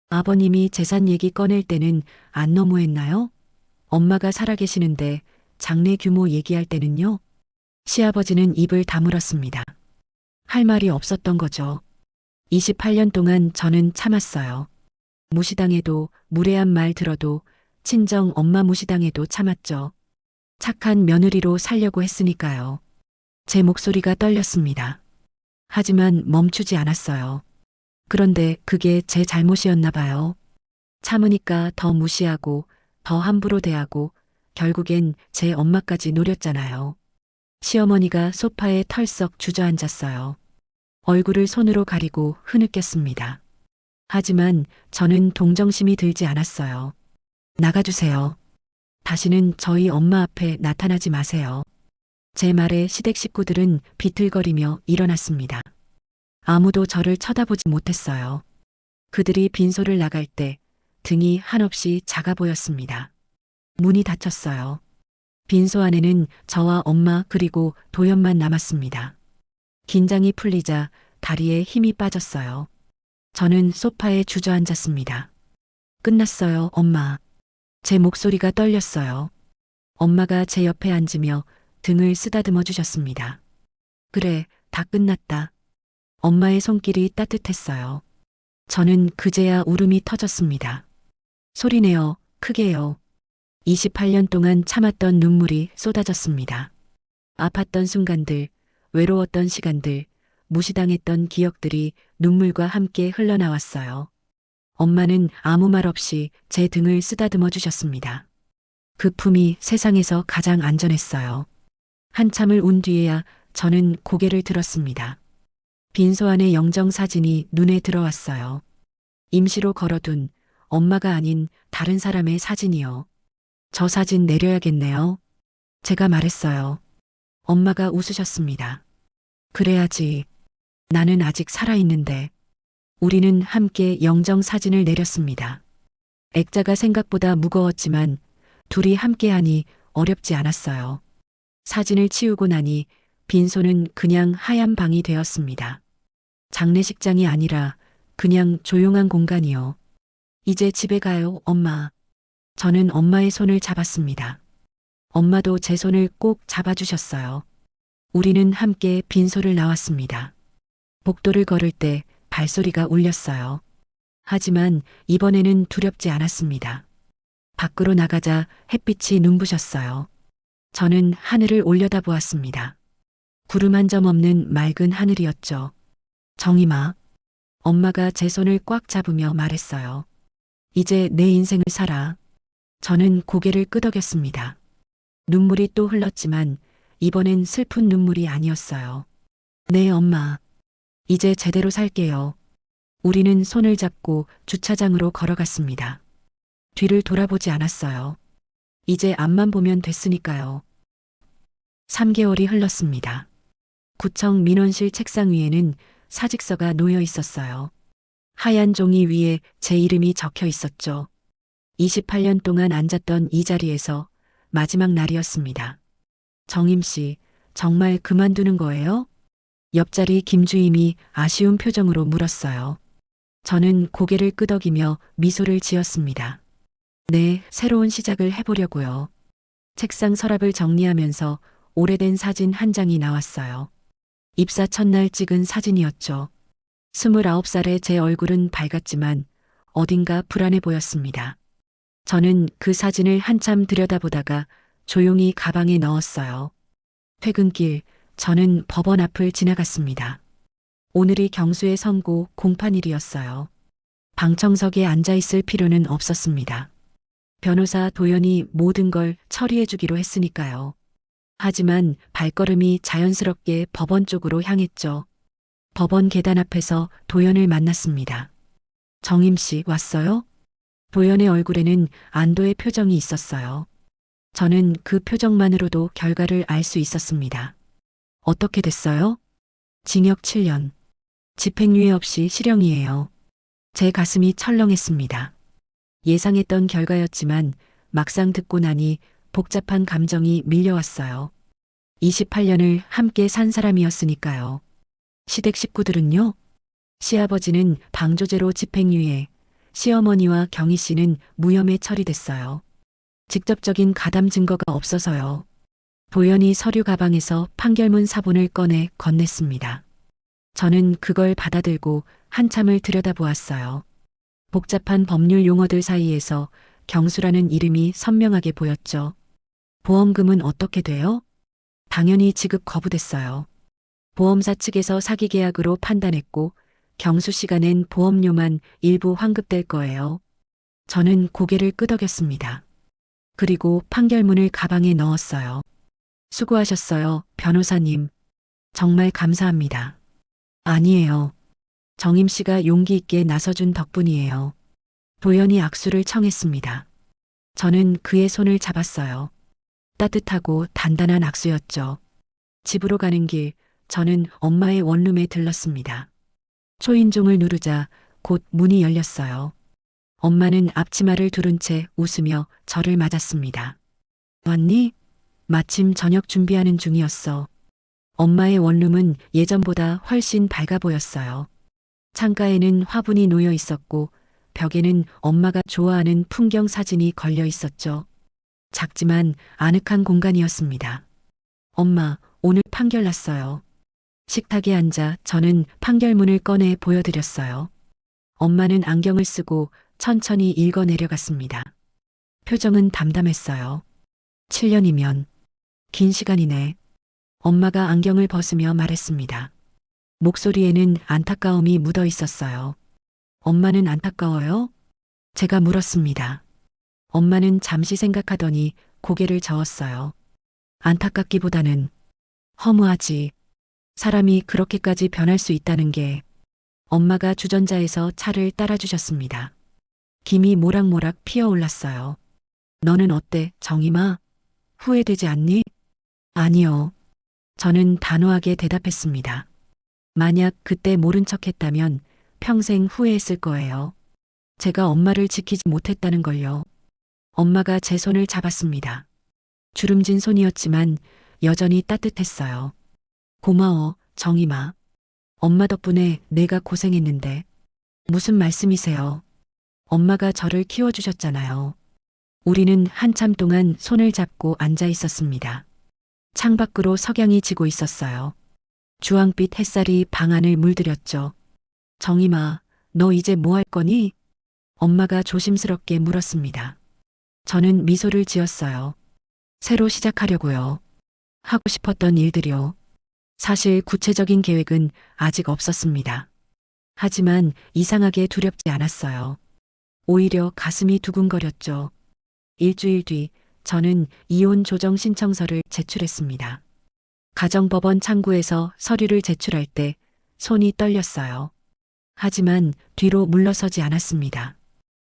아버님이 재산 얘기 꺼낼 때는 안 너무했나요? 엄마가 살아계시는데 장례 규모 얘기할 때는요? 시아버지는 입을 다물었습니다. 할 말이 없었던 거죠. 28년 동안 저는 참았어요. 무시당해도 무례한 말 들어도 친정 엄마 무시당해도 참았죠. 착한 며느리로 살려고 했으니까요. 제 목소리가 떨렸습니다. 하지만 멈추지 않았어요. 그런데 그게 제 잘못이었나 봐요. 참으니까 더 무시하고 더 함부로 대하고 결국엔 제 엄마까지 노렸잖아요. 시어머니가 소파에 털썩 주저앉았어요. 얼굴을 손으로 가리고 흐느꼈습니다. 하지만 저는 동정심이 들지 않았어요. 나가주세요. 다시는 저희 엄마 앞에 나타나지 마세요. 제 말에 시댁 식구들은 비틀거리며 일어났습니다. 아무도 저를 쳐다보지 못했어요. 그들이 빈소를 나갈 때 등이 한없이 작아 보였습니다. 문이 닫혔어요. 빈소 안에는 저와 엄마 그리고 도연만 남았습니다. 긴장이 풀리자 다리에 힘이 빠졌어요. 저는 소파에 주저앉았습니다. 끝났어요, 엄마. 제 목소리가 떨렸어요. 엄마가 제 옆에 앉으며 등을 쓰다듬어 주셨습니다. 그래, 다 끝났다. 엄마의 손길이 따뜻했어요. 저는 그제야 울음이 터졌습니다. 소리내어, 크게요. 28년 동안 참았던 눈물이 쏟아졌습니다. 아팠던 순간들, 외로웠던 시간들, 무시당했던 기억들이 눈물과 함께 흘러나왔어요. 엄마는 아무 말 없이 제 등을 쓰다듬어 주셨습니다. 그 품이 세상에서 가장 안전했어요. 한참을 운 뒤에야 저는 고개를 들었습니다. 빈소 안의 영정사진이 눈에 들어왔어요. 임시로 걸어둔 엄마가 아닌 다른 사람의 사진이요. 저 사진 내려야겠네요. 제가 말했어요. 엄마가 웃으셨습니다. 그래야지. 나는 아직 살아있는데. 우리는 함께 영정사진을 내렸습니다. 액자가 생각보다 무거웠지만 둘이 함께하니 어렵지 않았어요. 사진을 치우고 나니 빈소는 그냥 하얀 방이 되었습니다. 장례식장이 아니라 그냥 조용한 공간이요. 이제 집에 가요, 엄마. 저는 엄마의 손을 잡았습니다. 엄마도 제 손을 꼭 잡아주셨어요. 우리는 함께 빈소를 나왔습니다. 복도를 걸을 때 발소리가 울렸어요. 하지만 이번에는 두렵지 않았습니다. 밖으로 나가자 햇빛이 눈부셨어요. 저는 하늘을 올려다보았습니다. 구름 한 점 없는 맑은 하늘이었죠. 정임아. 엄마가 제 손을 꽉 잡으며 말했어요. 이제 내 인생을 살아. 저는 고개를 끄덕였습니다. 눈물이 또 흘렀지만 이번엔 슬픈 눈물이 아니었어요. 네, 엄마. 이제 제대로 살게요. 우리는 손을 잡고 주차장으로 걸어갔습니다. 뒤를 돌아보지 않았어요. 이제 앞만 보면 됐으니까요. 3개월이 흘렀습니다. 구청 민원실 책상 위에는 사직서가 놓여 있었어요. 하얀 종이 위에 제 이름이 적혀 있었죠. 28년 동안 앉았던 이 자리에서 마지막 날이었습니다. 정임 씨, 정말 그만두는 거예요? 옆자리 김주임이 아쉬운 표정으로 물었어요. 저는 고개를 끄덕이며 미소를 지었습니다. 네, 새로운 시작을 해보려고요. 책상 서랍을 정리하면서 오래된 사진 한 장이 나왔어요. 입사 첫날 찍은 사진이었죠. 29살의 제 얼굴은 밝았지만 어딘가 불안해 보였습니다. 저는 그 사진을 한참 들여다보다가 조용히 가방에 넣었어요. 퇴근길, 저는 법원 앞을 지나갔습니다. 오늘이 경수의 선고 공판일이었어요. 방청석에 앉아있을 필요는 없었습니다. 변호사 도연이 모든 걸 처리해주기로 했으니까요. 하지만 발걸음이 자연스럽게 법원 쪽으로 향했죠. 법원 계단 앞에서 도연을 만났습니다. 정임 씨 왔어요? 도연의 얼굴에는 안도의 표정이 있었어요. 저는 그 표정만으로도 결과를 알 수 있었습니다. 어떻게 됐어요? 징역 7년. 집행유예 없이 실형이에요. 제 가슴이 철렁했습니다. 예상했던 결과였지만 막상 듣고 나니 복잡한 감정이 밀려왔어요. 28년을 함께 산 사람이었으니까요. 시댁 식구들은요? 시아버지는 방조제로 집행유예, 시어머니와 경희 씨는 무혐의 처리됐어요. 직접적인 가담 증거가 없어서요. 도연이 서류 가방에서 판결문 사본을 꺼내 건넸습니다. 저는 그걸 받아들고 한참을 들여다보았어요. 복잡한 법률 용어들 사이에서 경수라는 이름이 선명하게 보였죠. 보험금은 어떻게 돼요? 당연히 지급 거부됐어요. 보험사 측에서 사기 계약으로 판단했고 경수 씨가 낸 보험료만 일부 환급될 거예요. 저는 고개를 끄덕였습니다. 그리고 판결문을 가방에 넣었어요. 수고하셨어요, 변호사님. 정말 감사합니다. 아니에요. 정임 씨가 용기 있게 나서준 덕분이에요. 도연이 악수를 청했습니다. 저는 그의 손을 잡았어요. 따뜻하고 단단한 악수였죠. 집으로 가는 길, 저는 엄마의 원룸에 들렀습니다. 초인종을 누르자 곧 문이 열렸어요. 엄마는 앞치마를 두른 채 웃으며 저를 맞았습니다. 왔니? 마침 저녁 준비하는 중이었어. 엄마의 원룸은 예전보다 훨씬 밝아 보였어요. 창가에는 화분이 놓여 있었고 벽에는 엄마가 좋아하는 풍경 사진이 걸려 있었죠. 작지만 아늑한 공간이었습니다. 엄마, 오늘 판결 났어요. 식탁에 앉아 저는 판결문을 꺼내 보여드렸어요. 엄마는 안경을 쓰고 천천히 읽어 내려갔습니다. 표정은 담담했어요. 7년이면 긴 시간이네. 엄마가 안경을 벗으며 말했습니다. 목소리에는 안타까움이 묻어 있었어요. 엄마는 안타까워요? 제가 물었습니다. 엄마는 잠시 생각하더니 고개를 저었어요. 안타깝기보다는 허무하지. 사람이 그렇게까지 변할 수 있다는 게. 엄마가 주전자에서 차를 따라주셨습니다. 김이 모락모락 피어올랐어요. 너는 어때, 정임아? 후회되지 않니? 아니요. 저는 단호하게 대답했습니다. 만약 그때 모른 척 했다면 평생 후회했을 거예요. 제가 엄마를 지키지 못했다는 걸요. 엄마가 제 손을 잡았습니다. 주름진 손이었지만 여전히 따뜻했어요. 고마워, 정임아. 엄마 덕분에 내가 고생했는데. 무슨 말씀이세요? 엄마가 저를 키워주셨잖아요. 우리는 한참 동안 손을 잡고 앉아 있었습니다. 창밖으로 석양이 지고 있었어요. 주황빛 햇살이 방 안을 물들였죠. 정임아, 너 이제 뭐 할 거니? 엄마가 조심스럽게 물었습니다. 저는 미소를 지었어요. 새로 시작하려고요. 하고 싶었던 일들이요. 사실 구체적인 계획은 아직 없었습니다. 하지만 이상하게 두렵지 않았어요. 오히려 가슴이 두근거렸죠. 일주일 뒤 저는 이혼 조정 신청서를 제출했습니다. 가정법원 창구에서 서류를 제출할 때 손이 떨렸어요. 하지만 뒤로 물러서지 않았습니다.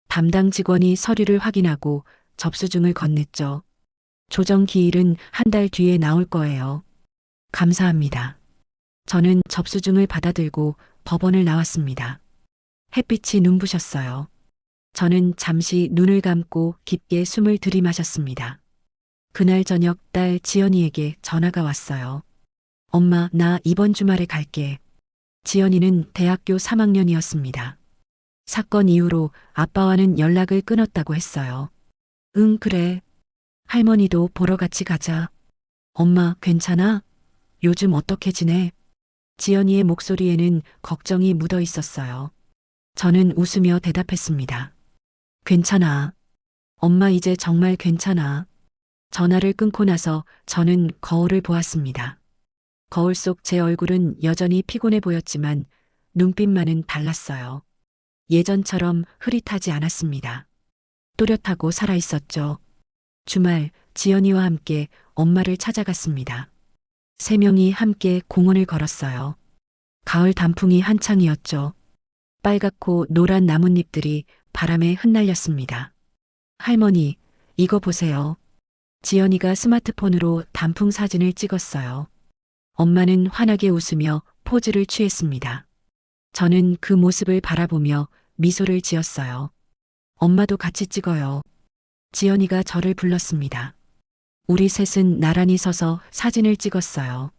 담당 직원이 서류를 확인하고 접수증을 건넸죠. 조정 기일은 한 달 뒤에 나올 거예요. 감사합니다. 저는 접수증을 받아들고 법원을 나왔습니다. 햇빛이 눈부셨어요. 저는 잠시 눈을 감고 깊게 숨을 들이마셨습니다. 그날 저녁 딸 지연이에게 전화가 왔어요. 엄마, 나 이번 주말에 갈게. 지연이는 대학교 3학년이었습니다. 사건 이후로 아빠와는 연락을 끊었다고 했어요. 응, 그래. 할머니도 보러 같이 가자. 엄마, 괜찮아? 요즘 어떻게 지내? 지연이의 목소리에는 걱정이 묻어 있었어요. 저는 웃으며 대답했습니다. 괜찮아. 엄마 이제 정말 괜찮아. 전화를 끊고 나서 저는 거울을 보았습니다. 거울 속 제 얼굴은 여전히 피곤해 보였지만 눈빛만은 달랐어요. 예전처럼 흐릿하지 않았습니다. 또렷하고 살아있었죠. 주말 지연이와 함께 엄마를 찾아갔습니다. 세 명이 함께 공원을 걸었어요. 가을 단풍이 한창이었죠. 빨갛고 노란 나뭇잎들이 바람에 흩날렸습니다. 할머니, 이거 보세요. 지연이가 스마트폰으로 단풍 사진을 찍었어요. 엄마는 환하게 웃으며 포즈를 취했습니다. 저는 그 모습을 바라보며 미소를 지었어요. 엄마도 같이 찍어요. 지연이가 저를 불렀습니다. 우리 셋은 나란히 서서 사진을 찍었어요.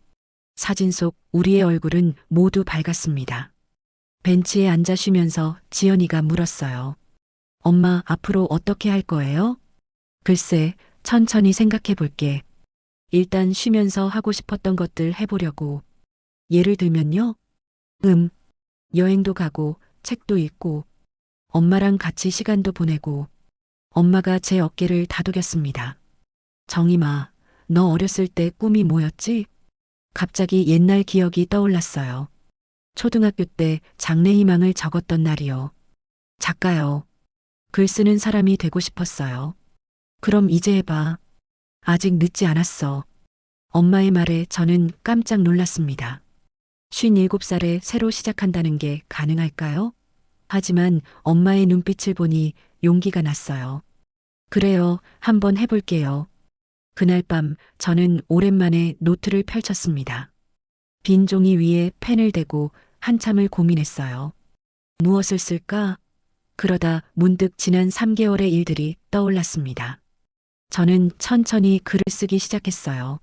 사진 속 우리의 얼굴은 모두 밝았습니다. 벤치에 앉아 쉬면서 지연이가 물었어요. 엄마, 앞으로 어떻게 할 거예요? 글쎄, 천천히 생각해 볼게. 일단 쉬면서 하고 싶었던 것들 해보려고. 예를 들면요? 여행도 가고, 책도 읽고, 엄마랑 같이 시간도 보내고, 엄마가 제 어깨를 다독였습니다. 정임아, 너 어렸을 때 꿈이 뭐였지? 갑자기 옛날 기억이 떠올랐어요. 초등학교 때 장래희망을 적었던 날이요. 작가요. 글 쓰는 사람이 되고 싶었어요. 그럼 이제 해봐. 아직 늦지 않았어. 엄마의 말에 저는 깜짝 놀랐습니다. 57살에 새로 시작한다는 게 가능할까요? 하지만 엄마의 눈빛을 보니 용기가 났어요. 그래요, 한번 해볼게요. 그날 밤 저는 오랜만에 노트를 펼쳤습니다. 빈 종이 위에 펜을 대고 한참을 고민했어요. 무엇을 쓸까? 그러다 문득 지난 3개월의 일들이 떠올랐습니다. 저는 천천히 글을 쓰기 시작했어요.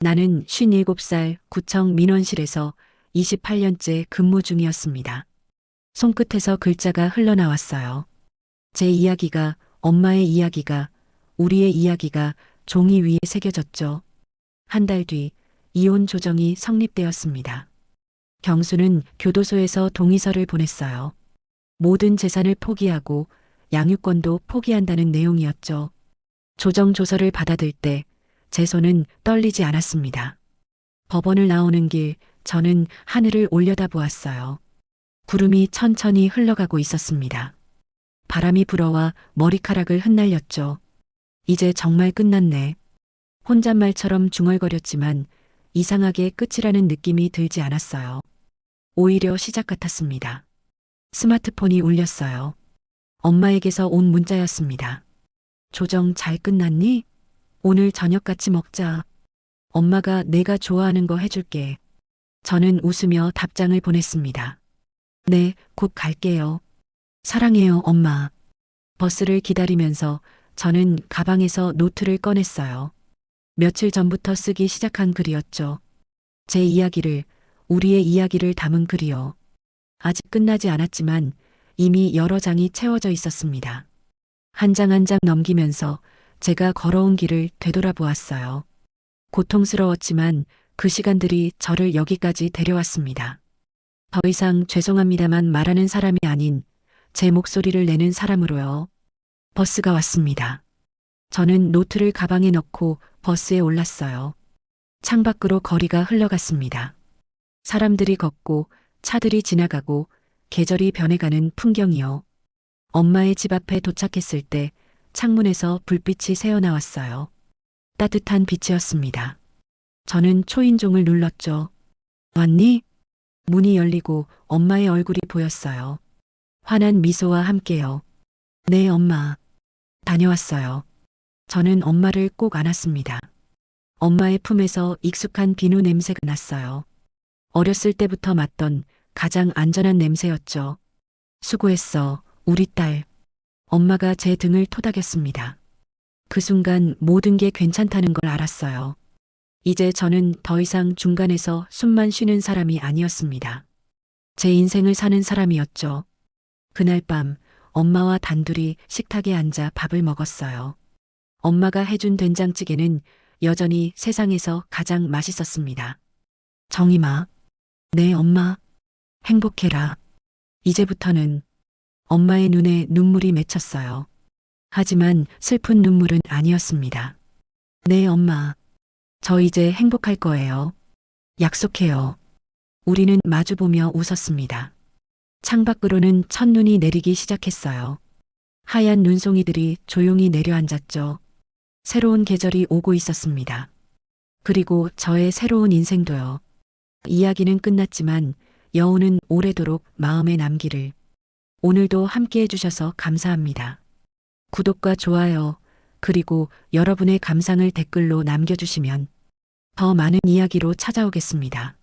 나는 57살 구청 민원실에서 28년째 근무 중이었습니다. 손끝에서 글자가 흘러나왔어요. 제 이야기가, 엄마의 이야기가, 우리의 이야기가 종이 위에 새겨졌죠. 한 달 뒤 이혼 조정이 성립되었습니다. 경수는 교도소에서 동의서를 보냈어요. 모든 재산을 포기하고 양육권도 포기한다는 내용이었죠. 조정 조서를 받아들 때 제 손은 떨리지 않았습니다. 법원을 나오는 길 저는 하늘을 올려다보았어요. 구름이 천천히 흘러가고 있었습니다. 바람이 불어와 머리카락을 흩날렸죠. 이제 정말 끝났네. 혼잣말처럼 중얼거렸지만 이상하게 끝이라는 느낌이 들지 않았어요. 오히려 시작 같았습니다. 스마트폰이 울렸어요. 엄마에게서 온 문자였습니다. 조정 잘 끝났니? 오늘 저녁 같이 먹자. 엄마가 내가 좋아하는 거 해줄게. 저는 웃으며 답장을 보냈습니다. 네, 곧 갈게요. 사랑해요, 엄마. 버스를 기다리면서 저는 가방에서 노트를 꺼냈어요. 며칠 전부터 쓰기 시작한 글이었죠. 제 이야기를, 우리의 이야기를 담은 글이요. 아직 끝나지 않았지만 이미 여러 장이 채워져 있었습니다. 한 장 한 장 넘기면서 제가 걸어온 길을 되돌아보았어요. 고통스러웠지만 그 시간들이 저를 여기까지 데려왔습니다. 더 이상 죄송합니다만 말하는 사람이 아닌 제 목소리를 내는 사람으로요. 버스가 왔습니다. 저는 노트를 가방에 넣고 버스에 올랐어요. 창밖으로 거리가 흘러갔습니다. 사람들이 걷고 차들이 지나가고 계절이 변해가는 풍경이요. 엄마의 집 앞에 도착했을 때 창문에서 불빛이 새어나왔어요. 따뜻한 빛이었습니다. 저는 초인종을 눌렀죠. 왔니? 문이 열리고 엄마의 얼굴이 보였어요. 환한 미소와 함께요. 네, 엄마. 다녀왔어요. 저는 엄마를 꼭 안았습니다. 엄마의 품에서 익숙한 비누 냄새가 났어요. 어렸을 때부터 맡던 가장 안전한 냄새였죠. 수고했어, 우리 딸. 엄마가 제 등을 토닥였습니다. 그 순간 모든 게 괜찮다는 걸 알았어요. 이제 저는 더 이상 중간에서 숨만 쉬는 사람이 아니었습니다. 제 인생을 사는 사람이었죠. 그날 밤 엄마와 단둘이 식탁에 앉아 밥을 먹었어요. 엄마가 해준 된장찌개는 여전히 세상에서 가장 맛있었습니다. 정임아. 네, 엄마. 행복해라. 이제부터는. 엄마의 눈에 눈물이 맺혔어요. 하지만 슬픈 눈물은 아니었습니다. 네, 엄마. 저 이제 행복할 거예요. 약속해요. 우리는 마주보며 웃었습니다. 창밖으로는 첫눈이 내리기 시작했어요. 하얀 눈송이들이 조용히 내려앉았죠. 새로운 계절이 오고 있었습니다. 그리고 저의 새로운 인생도요. 이야기는 끝났지만 여운은 오래도록 마음에 남기를. 오늘도 함께 해주셔서 감사합니다. 구독과 좋아요, 그리고 여러분의 감상을 댓글로 남겨주시면 더 많은 이야기로 찾아오겠습니다.